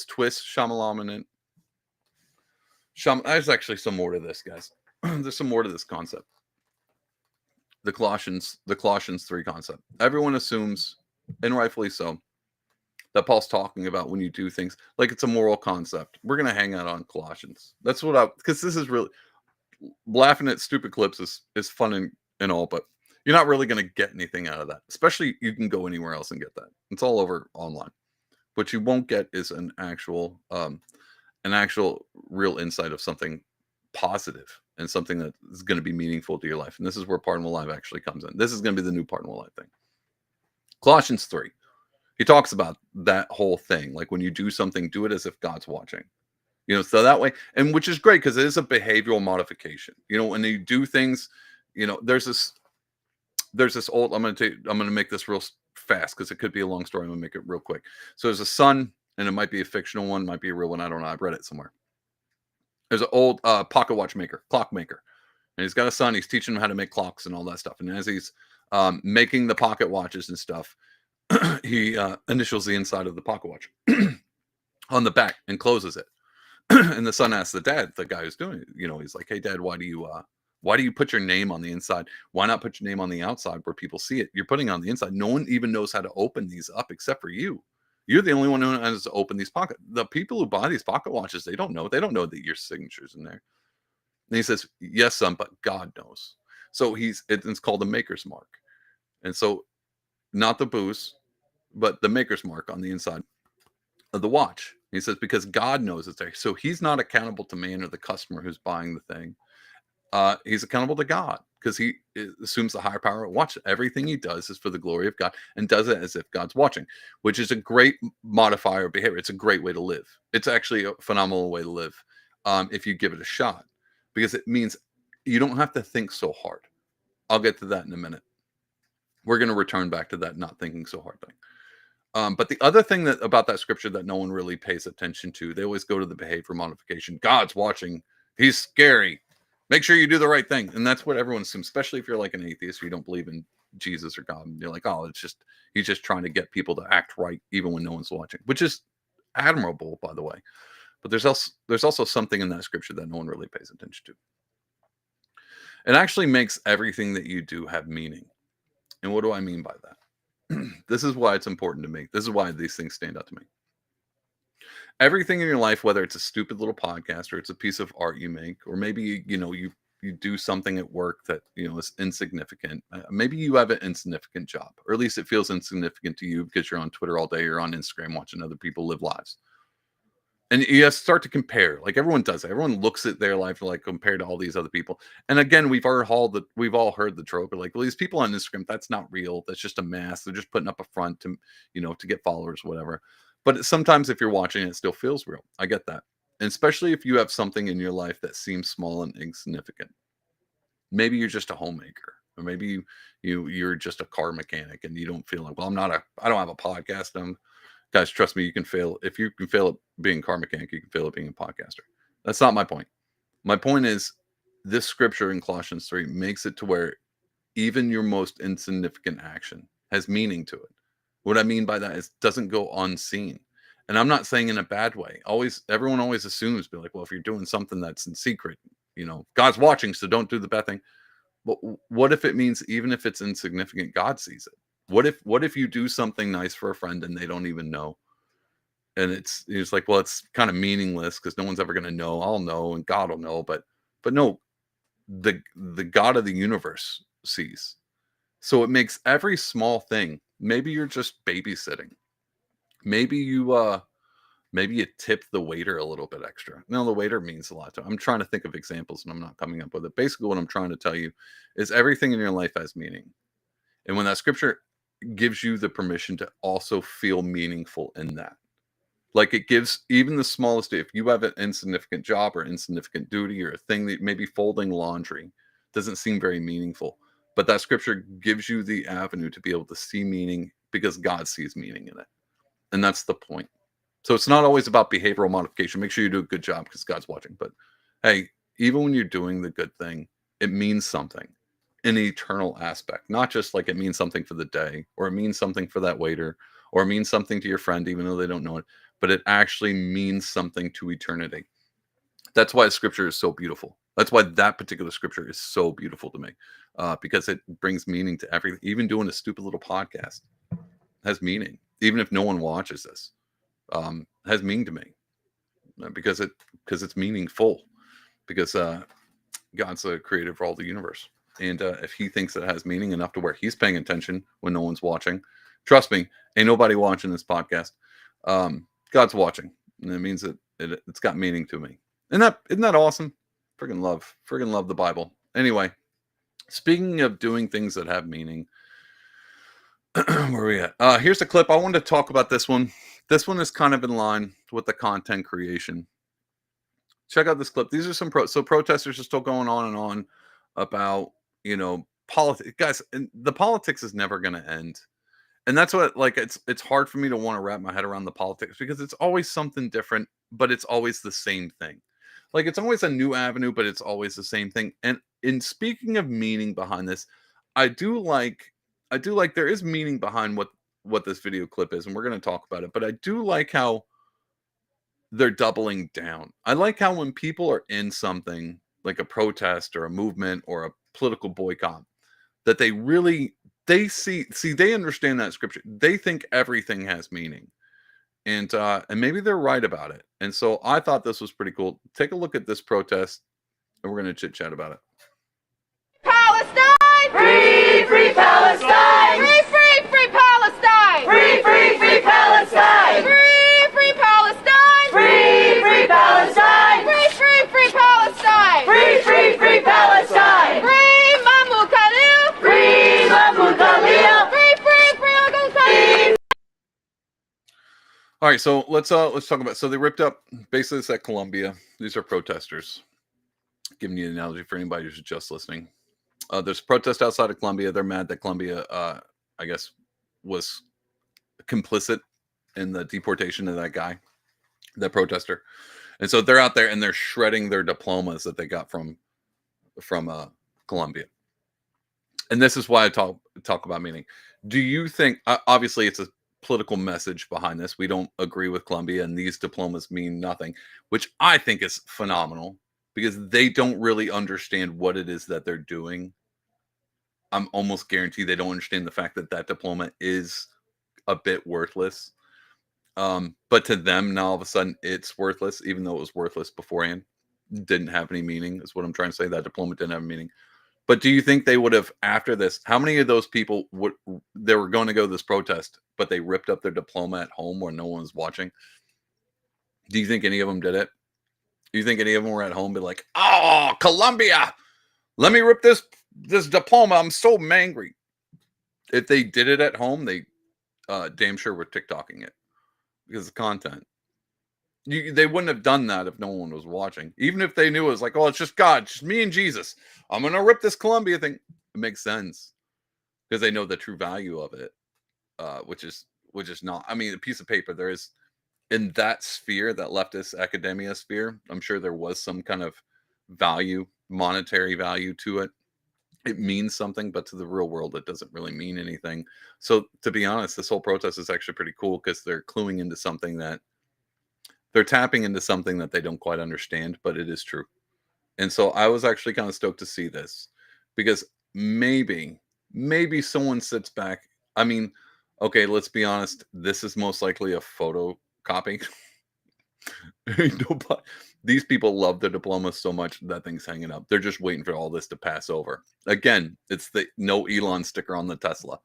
twist, Shyamalan. There's actually some more to this, guys. There's some more to this concept. The Colossians 3 concept. Everyone assumes, and rightfully so, that Paul's talking about when you do things like it's a moral concept. We're going to hang out on Colossians. That's because this is really, laughing at stupid clips is fun and all, but you're not really going to get anything out of that. Especially, you can go anywhere else and get that. It's all over online. What you won't get is an actual real insight of something positive and something that is going to be meaningful to your life. And this is where Pardonable Live actually comes in. This is going to be the new Pardonable Live thing. Colossians 3. He talks about that whole thing. Like, when you do something, do it as if God's watching. So that way, and which is great because it is a behavioral modification. When you do things, there's this old, I'm going to make this real fast because it could be a long story. I'm going to make it real quick. So there's a son, and it might be a fictional one, might be a real one. I don't know. I've read it somewhere. There's an old pocket watch maker, clock maker. And he's got a son. He's teaching him how to make clocks and all that stuff. And as he's making the pocket watches and stuff, he initials the inside of the pocket watch on the back and closes it. And the son asks the guy who's doing it, he's like, hey, Dad, why do you put your name on the inside? Why not put your name on the outside where people see it? You're putting it on the inside. No one even knows how to open these up except for you. You're the only one who knows to open these the people who buy these pocket watches, they don't know that your signature's in there. And he says, yes, son, but God knows. So it's called the maker's mark. And so not the booze, but the maker's mark on the inside of the watch. He says, because God knows it's there. So he's not accountable to man or the customer who's buying the thing. He's accountable to God because he assumes the higher power of watch. Everything he does is for the glory of God and does it as if God's watching, which is a great modifier of behavior. It's a great way to live. It's actually a phenomenal way to live if you give it a shot, because it means You don't have to think so hard. I'll get to that in a minute. We're going to return back to that not thinking so hard thing. But the other thing that about that scripture that no one really pays attention to, they always go to the behavior modification. God's watching. He's scary. Make sure you do the right thing. And that's what everyone assumes, especially if you're like an atheist, or you don't believe in Jesus or God. And you're like, oh, he's just trying to get people to act right, even when no one's watching, which is admirable, by the way. But there's also something in that scripture that no one really pays attention to. It actually makes everything that you do have meaning. And what do I mean by that? This is why it's important to me. This is why these things stand out to me. Everything in your life, whether it's a stupid little podcast or it's a piece of art you make, or maybe, you do something at work that, is insignificant. Maybe you have an insignificant job, or at least it feels insignificant to you because you're on Twitter all day, you're on Instagram watching other people live lives. And you start to compare, like everyone does. Everyone looks at their life like compared to all these other people. And again, we've all heard the trope. Like, well, these people on Instagram, that's not real. That's just a mask. They're just putting up a front to, to get followers, whatever. But sometimes if you're watching, it still feels real. I get that. And especially if you have something in your life that seems small and insignificant. Maybe you're just a homemaker, or maybe you're just a car mechanic, and you don't feel like, well, I don't have a podcast. Guys, trust me, you can fail. If you can fail at being a car mechanic, you can fail at being a podcaster. That's not my point. My point is this scripture in Colossians 3 makes it to where even your most insignificant action has meaning to it. What I mean by that is it doesn't go unseen. And I'm not saying in a bad way. Everyone always assumes, be like, well, if you're doing something that's in secret, God's watching, so don't do the bad thing. But what if it means even if it's insignificant, God sees it? What if you do something nice for a friend and they don't even know? And it's like, well, it's kind of meaningless because no one's ever going to know. I'll know and God will know. But no, the God of the universe sees. So it makes every small thing. Maybe you're just babysitting. Maybe you tip the waiter a little bit extra. Now, the waiter means a lot to. I'm trying to think of examples and I'm not coming up with it. Basically, what I'm trying to tell you is everything in your life has meaning. And when that scripture gives you the permission to also feel meaningful in that. Like it gives even the smallest, if you have an insignificant job or insignificant duty or a thing that maybe folding laundry doesn't seem very meaningful, but that scripture gives you the avenue to be able to see meaning because God sees meaning in it. And that's the point. So it's not always about behavioral modification. Make sure you do a good job because God's watching. But hey, even when you're doing the good thing, it means something. An eternal aspect, not just like it means something for the day, or it means something for that waiter, or it means something to your friend, even though they don't know it, but it actually means something to eternity. That's why scripture is so beautiful. That's why that particular scripture is so beautiful to me, because it brings meaning to everything. Even doing a stupid little podcast has meaning, even if no one watches this. Has meaning to me because it's meaningful, because God's the creator of all the universe. And if he thinks it has meaning enough to where he's paying attention when no one's watching, trust me, ain't nobody watching this podcast. God's watching. And it means that it's got meaning to me. Isn't that awesome? Friggin' love the Bible. Anyway, speaking of doing things that have meaning, where are we at? Here's a clip. I wanted to talk about this one. This one is kind of in line with the content creation. Check out this clip. These are some protesters are still going on and on about, politics. Guys, the politics is never going to end. And that's what, like, it's hard for me to want to wrap my head around the politics because it's always something different, but it's always the same thing. Like, it's always a new avenue, but it's always the same thing. And in speaking of meaning behind this, I do like there is meaning behind what this video clip is, and we're going to talk about it. But I do like how they're doubling down. I like how when people are in something like a protest or a movement or a political boycott, that they understand that scripture. They think everything has meaning. And maybe they're right about it. And so I thought this was pretty cool. Take a look at this protest, and we're going to chit chat about it. Palestine! Free, free Palestine! Free, free, free Palestine! Free, free, free Palestine! Free, free Palestine! Free, free Palestine! Free, free, free Palestine! Free, free, free Palestine! Free Mahmoud Khalil! Free Mahmoud Khalil! Free, free, free Mahmoud Khalil! All right, so let's talk about. So they ripped up basically it's at Columbia. These are protesters, giving you an analogy for anybody who's just listening. There's a protest outside of Colombia. They're mad that Colombia, I guess, was complicit in the deportation of that guy, that protester. And so they're out there and they're shredding their diplomas that they got from Colombia. And this is why I talk about meaning. Do you think, obviously it's a political message behind this. We don't agree with Colombia and these diplomas mean nothing, which I think is phenomenal because they don't really understand what it is that they're doing. I'm almost guaranteed they don't understand the fact that that diploma is a bit worthless. But to them, now all of a sudden it's worthless, even though it was worthless beforehand. Didn't have any meaning, is what I'm trying to say. That diploma didn't have meaning. But do you think they would have, after this, how many of those people they were going to go to this protest, but they ripped up their diploma at home where no one was watching? Do you think any of them did it? Do you think any of them were at home be like, oh, Colombia, let me rip this diploma. I'm so angry. If they did it at home, they damn sure were TikToking it because of content. They wouldn't have done that if no one was watching. Even if they knew it was like, oh, it's just God, just me and Jesus. I'm going to rip this Colombia thing. It makes sense because they know the true value of it, which is not, I mean, a piece of paper, there is in that sphere, that leftist academia sphere, I'm sure there was some kind of value, monetary value to it. It means something, but to the real world, it doesn't really mean anything. So to be honest, this whole protest is actually pretty cool because they're cluing into something that they're tapping into something that they don't quite understand, but it is true. And so I was actually kind of stoked to see this because maybe someone sits back. I mean, okay, let's be honest. This is most likely a photocopy. These people love their diplomas so much that thing's hanging up. They're just waiting for all this to pass over. Again, it's the no Elon sticker on the Tesla.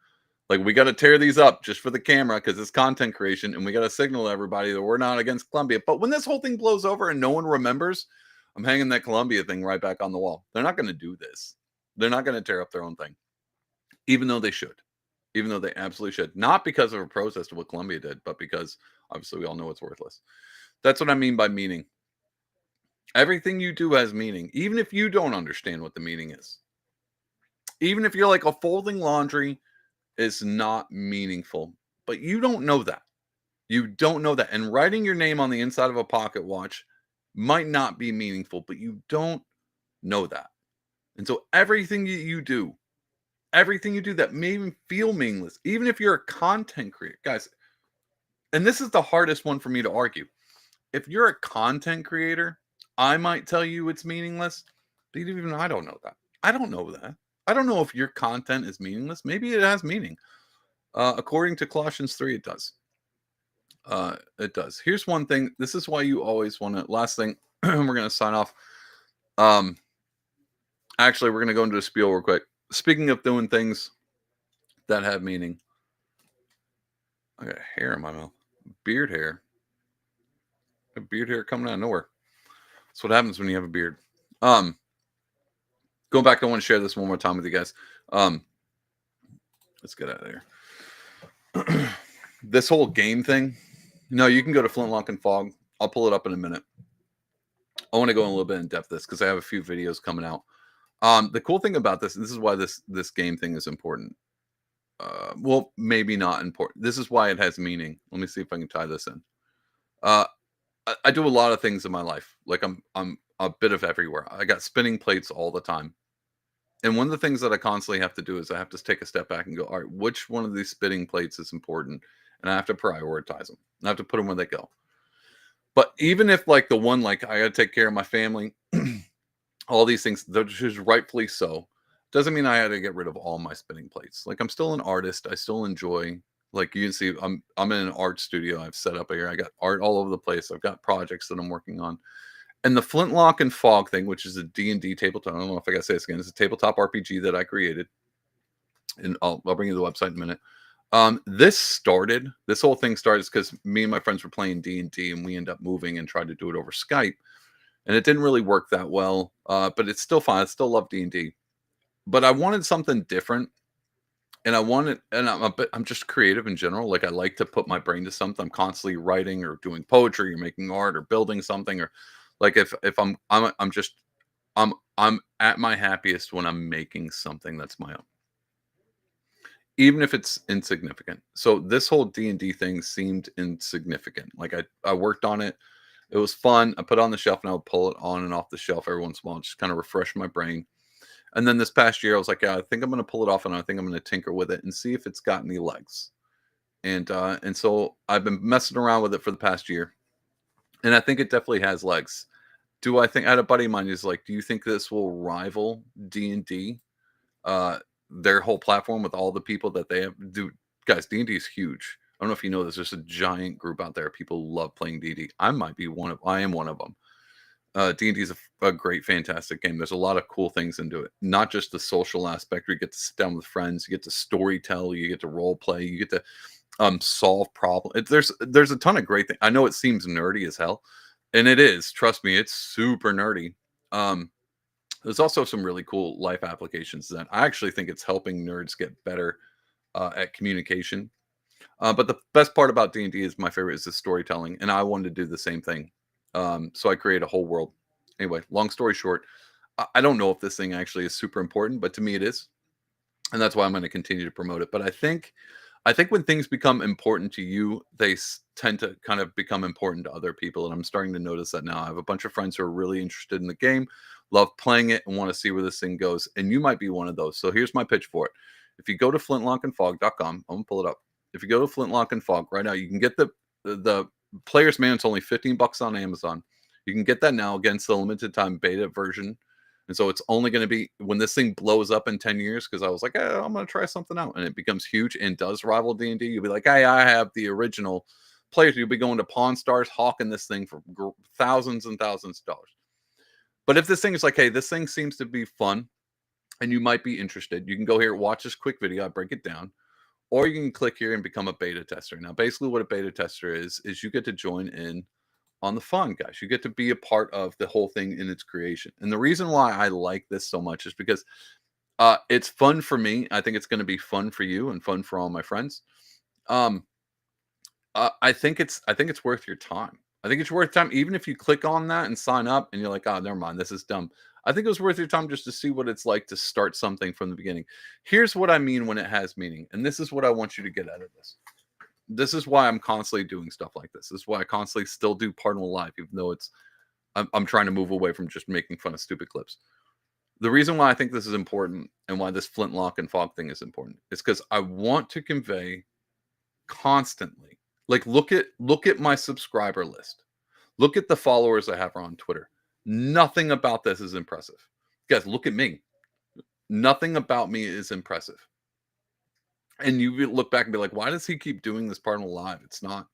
Like, we got to tear these up just for the camera because it's content creation, and we got to signal to everybody that we're not against Colombia. But when this whole thing blows over and no one remembers, I'm hanging that Colombia thing right back on the wall. They're not going to do this. They're not going to tear up their own thing, even though they should, even though they absolutely should. Not because of a protest of what Colombia did, but because obviously we all know it's worthless. That's what I mean by meaning. Everything you do has meaning, even if you don't understand what the meaning is. Even if you're like, a folding laundry is not meaningful, but you don't know that. You don't know that. And writing your name on the inside of a pocket watch might not be meaningful, but you don't know that. And so everything you do that may even feel meaningless, even if you're a content creator, guys, and this is the hardest one for me to argue. If you're a content creator, I might tell you it's meaningless, but even I don't know that. I don't know that. I don't know if your content is meaningless. Maybe it has meaning. According to Colossians 3, it does. It does. Here's one thing. This is why you always want to, last thing, we're going to sign off. Actually, we're going to go into a spiel real quick. Speaking of doing things that have meaning. I got hair in my mouth. Beard hair. A beard hair coming out of nowhere. That's what happens when you have a beard. Going back, I want to share this one more time with you guys. Let's get out of there. This whole game thing. No, you can go to Flintlock and Fog. I'll pull it up in a minute. I want to go in a little bit in depth this because I have a few videos coming out. The cool thing about this is why this game thing is important. Well, maybe not important. This is why it has meaning. Let me see if I can tie this in. I do a lot of things in my life. Like I'm a bit of everywhere. I got spinning plates all the time. And one of the things that I constantly have to do is I have to take a step back and go, all right, which one of these spinning plates is important? And I have to prioritize them. I have to put them where they go. But even if like the one, like I got to take care of my family, all these things, which is rightfully so, doesn't mean I had to get rid of all my spinning plates. Like I'm still an artist. I still enjoy, like you can see, I'm in an art studio. I've set up here. I got art all over the place. I've got projects that I'm working on. And the Flintlock and Fog thing, which is a D&D tabletop, I don't know if I got to say this again, it's a tabletop RPG that I created. And I'll bring you the website in a minute. This whole thing started because me and my friends were playing D&D and we ended up moving and tried to do it over Skype. And it didn't really work that well, but it's still fun. I still love D&D. But I wanted something different. And I'm just creative in general. Like I like to put my brain to something. I'm constantly writing or doing poetry or making art or building something, or like if I'm just I'm at my happiest when I'm making something that's my own, even if it's insignificant. So this whole D&D thing seemed insignificant. Like I worked on it. It was fun. I put it on the shelf and I would pull it on and off the shelf every once in a while, just kind of refresh my brain. And then this past year, I was like, yeah, I think I'm going to pull it off and I think I'm going to tinker with it and see if it's got any legs. And so I've been messing around with it for the past year, and I think it definitely has legs. Do I think? I had a buddy of mine who's like, do you think this will rival D&D? Their whole platform with all the people that they have. Do guys, D&D is huge. I don't know if you know this. There's a giant group out there. People love playing D&D. I am one of them. D&D is a great, fantastic game. There's a lot of cool things into it. Not just the social aspect where you get to sit down with friends, you get to story tell, you get to role play, you get to solve problems. There's a ton of great things. I know it seems nerdy as hell, and it is. Trust me, it's super nerdy. There's also some really cool life applications that I actually think it's helping nerds get better at communication. But the best part about D&D is my favorite is the storytelling, and I wanted to do the same thing. So I create a whole world. Anyway, long story short, I don't know if this thing actually is super important, but to me it is, and that's why I'm going to continue to promote it. But I think when things become important to you, they tend to kind of become important to other people, and I'm starting to notice that now. I have a bunch of friends who are really interested in the game, love playing it, and want to see where this thing goes, and you might be one of those. So here's my pitch for it. If you go to flintlockandfog.com, I'm going to pull it up. If you go to Flintlock and Fog right now, you can get the Player's Manual. It's only $15 on Amazon. You can get that now against the limited time beta version. And so it's only going to be when this thing blows up in 10 years, because I was like, I'm going to try something out. And it becomes huge and does rival D&D. You'll be like, hey, I have the original players. You'll be going to Pawn Stars, hawking this thing for thousands and thousands of dollars. But if this thing is like, hey, this thing seems to be fun and you might be interested, you can go here, watch this quick video. I break it down. Or you can click here and become a beta tester. Now, basically what a beta tester is you get to join in on the fun, guys. You get to be a part of the whole thing in its creation. And the reason why I like this so much is because it's fun for me. I think it's going to be fun for you and fun for all my friends. I think it's worth your time. I think it's worth time, even if you click on that and sign up and you're like, oh, never mind, this is dumb. I think it was worth your time just to see what it's like to start something from the beginning. Here's what I mean when it has meaning. And this is what I want you to get out of this. This is why I'm constantly doing stuff like this. This is why I constantly still do Pardonable Live, even though I'm trying to move away from just making fun of stupid clips. The reason why I think this is important and why this Flintlock and Fog thing is important is because I want to convey constantly, like, look at my subscriber list. Look at the followers I have on Twitter. Nothing about this is impressive. Guys, look at me. Nothing about me is impressive. And you look back and be like, why does he keep doing this Pardonable Live? It's not,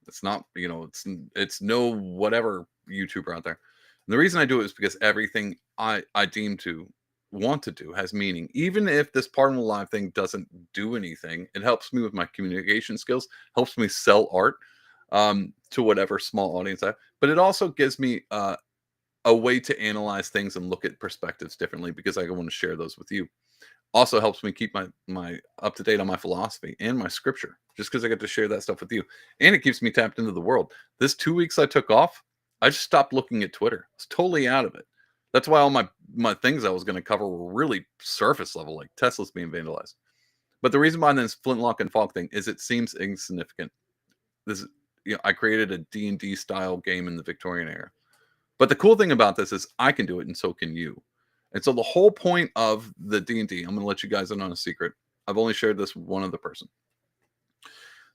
it's no whatever YouTuber out there. And the reason I do it is because everything I deem to want to do has meaning. Even if this Pardonable Live thing doesn't do anything, it helps me with my communication skills, helps me sell art to whatever small audience I have. But it also gives me a way to analyze things and look at perspectives differently, because I want to share those with you. Also helps me keep my up to date on my philosophy and my scripture, just because I get to share that stuff with you. And it keeps me tapped into the world. This 2 weeks I took off, I just stopped looking at Twitter. I was totally out of it. That's why all my things I was going to cover were really surface level, like Tesla's being vandalized. But the reason behind this Flintlock and Fog thing is it seems insignificant. I created a D&D style game in the Victorian era. But the cool thing about this is I can do it, and so can you. And so the whole point of the D&D, I'm going to let you guys in on a secret. I've only shared this with one other person.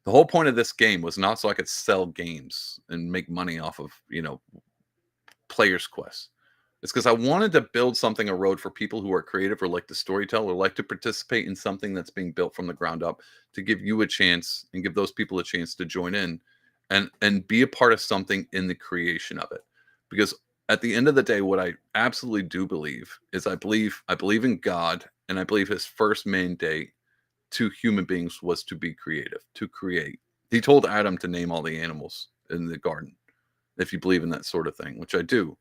The whole point of this game was not so I could sell games and make money off of, Player's Quest. It's because I wanted to build something, a road for people who are creative or like to storytell or like to participate in something that's being built from the ground up, to give you a chance and give those people a chance to join in and be a part of something in the creation of it. Because at the end of the day, what I absolutely do believe is I believe in God, and I believe his first mandate to human beings was to be creative, to create. He told Adam to name all the animals in the garden, if you believe in that sort of thing, which I do.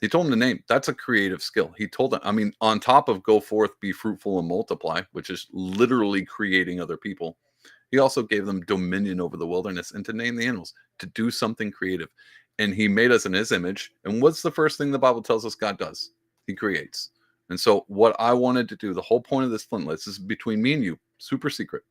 He told him to name. That's a creative skill. He told them, on top of go forth, be fruitful and multiply, which is literally creating other people, he also gave them dominion over the wilderness and to name the animals, to do something creative. And he made us in his image. And what's the first thing the Bible tells us God does? he creates. And so what I wanted to do, the whole point of this flint list is between me and you, super secret.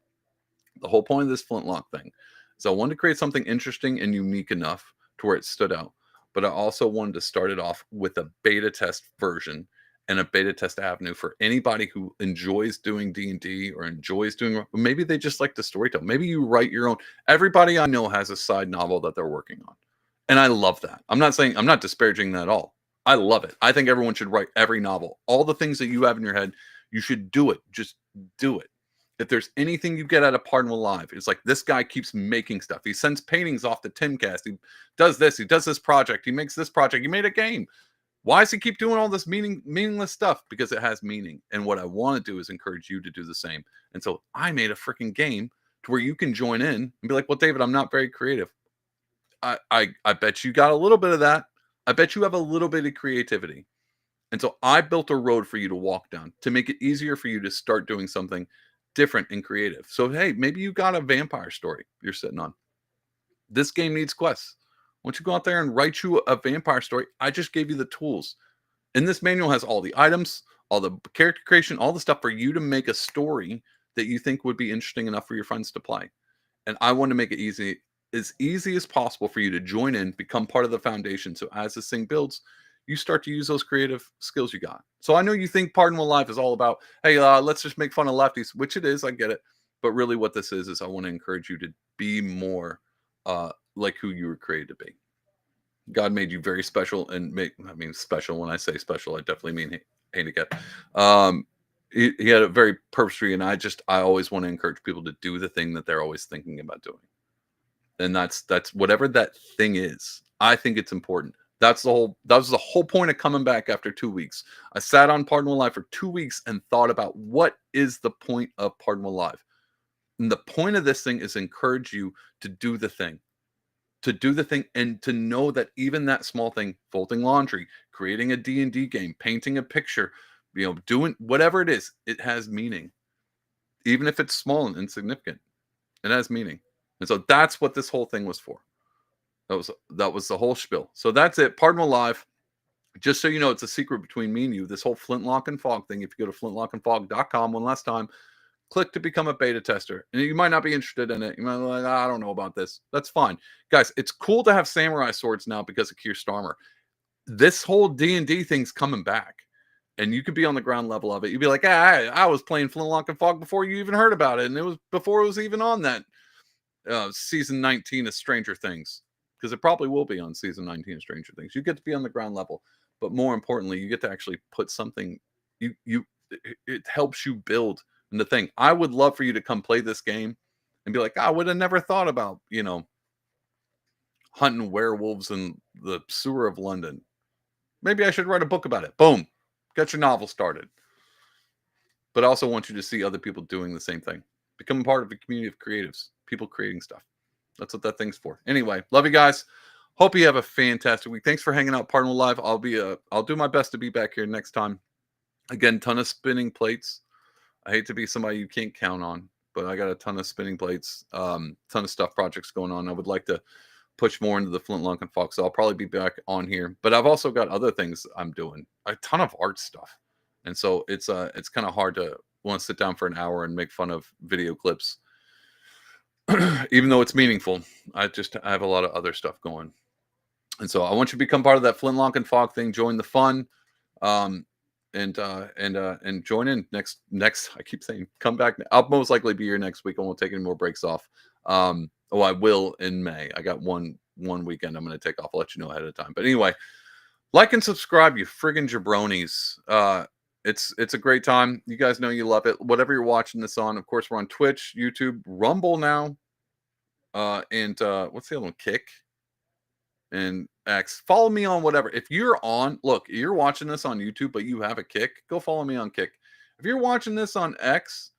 The whole point of this flintlock thing is I wanted to create something interesting and unique enough to where it stood out. But I also wanted to start it off with a beta test version and a beta test avenue for anybody who enjoys doing D&D or enjoys doing, maybe they just like to storytell. Maybe you write your own. Everybody I know has a side novel that they're working on. And I love that. I'm not disparaging that at all. I love it. I think everyone should write every novel. All the things that you have in your head, you should do it. Just do it. If there's anything you get out of Pardonable Live, it's like this guy keeps making stuff. He sends paintings off to Timcast. He does this project. He makes this project. He made a game. Why does he keep doing all this meaningless stuff? Because it has meaning. And what I want to do is encourage you to do the same. And so I made a freaking game to where you can join in and be like, well, David, I'm not very creative. I bet you got a little bit of that. I bet you have a little bit of creativity. And so I built a road for you to walk down to make it easier for you to start doing something different and creative. So, hey, maybe you got a vampire story you're sitting on. This game needs quests. Why don't you go out there and write you a vampire story? I just gave you the tools. And this manual has all the items, all the character creation, all the stuff for you to make a story that you think would be interesting enough for your friends to play. And I want to make it as easy as possible for you to join in, become part of the foundation. So as this thing builds, you start to use those creative skills you got. So I know you think Pardonable Live is all about, hey, let's just make fun of lefties, which it is. I get it. But really what this is I want to encourage you to be more like who you were created to be. God made you very special special. When I say special, I definitely mean handicap. He had a very purposeful, and I always want to encourage people to do the thing that they're always thinking about doing. And that's whatever that thing is. I think it's important. That was the whole point of coming back after 2 weeks. I sat on Pardonable Live for 2 weeks and thought about what is the point of Pardonable Live. And the point of this thing is encourage you to do the thing. To do the thing and to know that even that small thing, folding laundry, creating a D&D game, painting a picture, doing whatever it is, it has meaning. Even if it's small and insignificant, it has meaning. And so that's what this whole thing was for. That was the whole spiel. So that's it. Pardonable Live. Just so you know, it's a secret between me and you. This whole Flintlock and Fog thing. If you go to flintlockandfog.com one last time, click to become a beta tester. And you might not be interested in it. You might be like, I don't know about this. That's fine. Guys, it's cool to have samurai swords now because of Keir Starmer. This whole D&D thing's coming back. And you could be on the ground level of it. You'd be like, I was playing Flintlock and Fog before you even heard about it. And it was before it was even on that season 19 of Stranger Things. Because it probably will be on season 19 of Stranger Things. You get to be on the ground level. But more importantly, you get to actually put something, it helps you build the thing. I would love for you to come play this game and be like, I would have never thought about, hunting werewolves in the sewer of London. Maybe I should write a book about it. Boom. Get your novel started. But I also want you to see other people doing the same thing. Become part of a community of creatives, people creating stuff. That's what that thing's for. Anyway, love you guys. Hope you have a fantastic week. Thanks for hanging out, Pardonable Live. I'll do my best to be back here next time. Again, ton of spinning plates. I hate to be somebody you can't count on, but I got a ton of spinning plates, ton of stuff projects going on. I would like to push more into the Flintlock and Fog, so I'll probably be back on here. But I've also got other things I'm doing, a ton of art stuff, and so it's kind of hard to want to sit down for an hour and make fun of video clips, even though it's meaningful. I have a lot of other stuff going, and so I want you to become part of that Flintlock and Fog thing. Join the fun. And join in next. I keep saying come back. I'll most likely be here next week. I won't take any more breaks off. I will in May. I got one weekend I'm going to take off. I'll let you know ahead of time. But anyway, like and subscribe, you friggin' jabronis. It's a great time. You guys know you love it. Whatever you're watching this on, of course, we're on Twitch, YouTube, Rumble now, and what's the other one? Kick and X. Follow me on whatever. If you're watching this on YouTube, but you have a Kick, go follow me on Kick. If you're watching this on X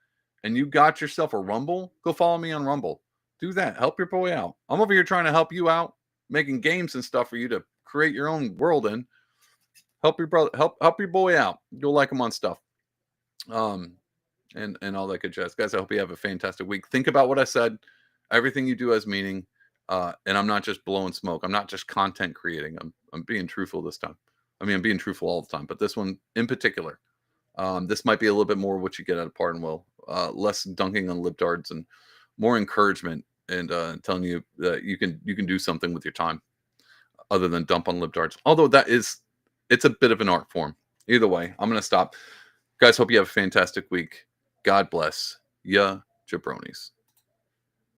and you got yourself a Rumble, go follow me on Rumble. Do that. Help your boy out. I'm over here trying to help you out, making games and stuff for you to create your own world in. Help your brother, help your boy out. You'll like him on stuff. And all that good jazz. Guys, I hope you have a fantastic week. Think about what I said. Everything you do has meaning. And I'm not just blowing smoke. I'm not just content creating. I'm being truthful this time. I mean, I'm being truthful all the time, but this one in particular, this might be a little bit more what you get at a Pardon Will. Less dunking on libtards and more encouragement and telling you that you can do something with your time other than dump on libtards. Although it's a bit of an art form. Either way, I'm going to stop. Guys, hope you have a fantastic week. God bless ya, jabronis.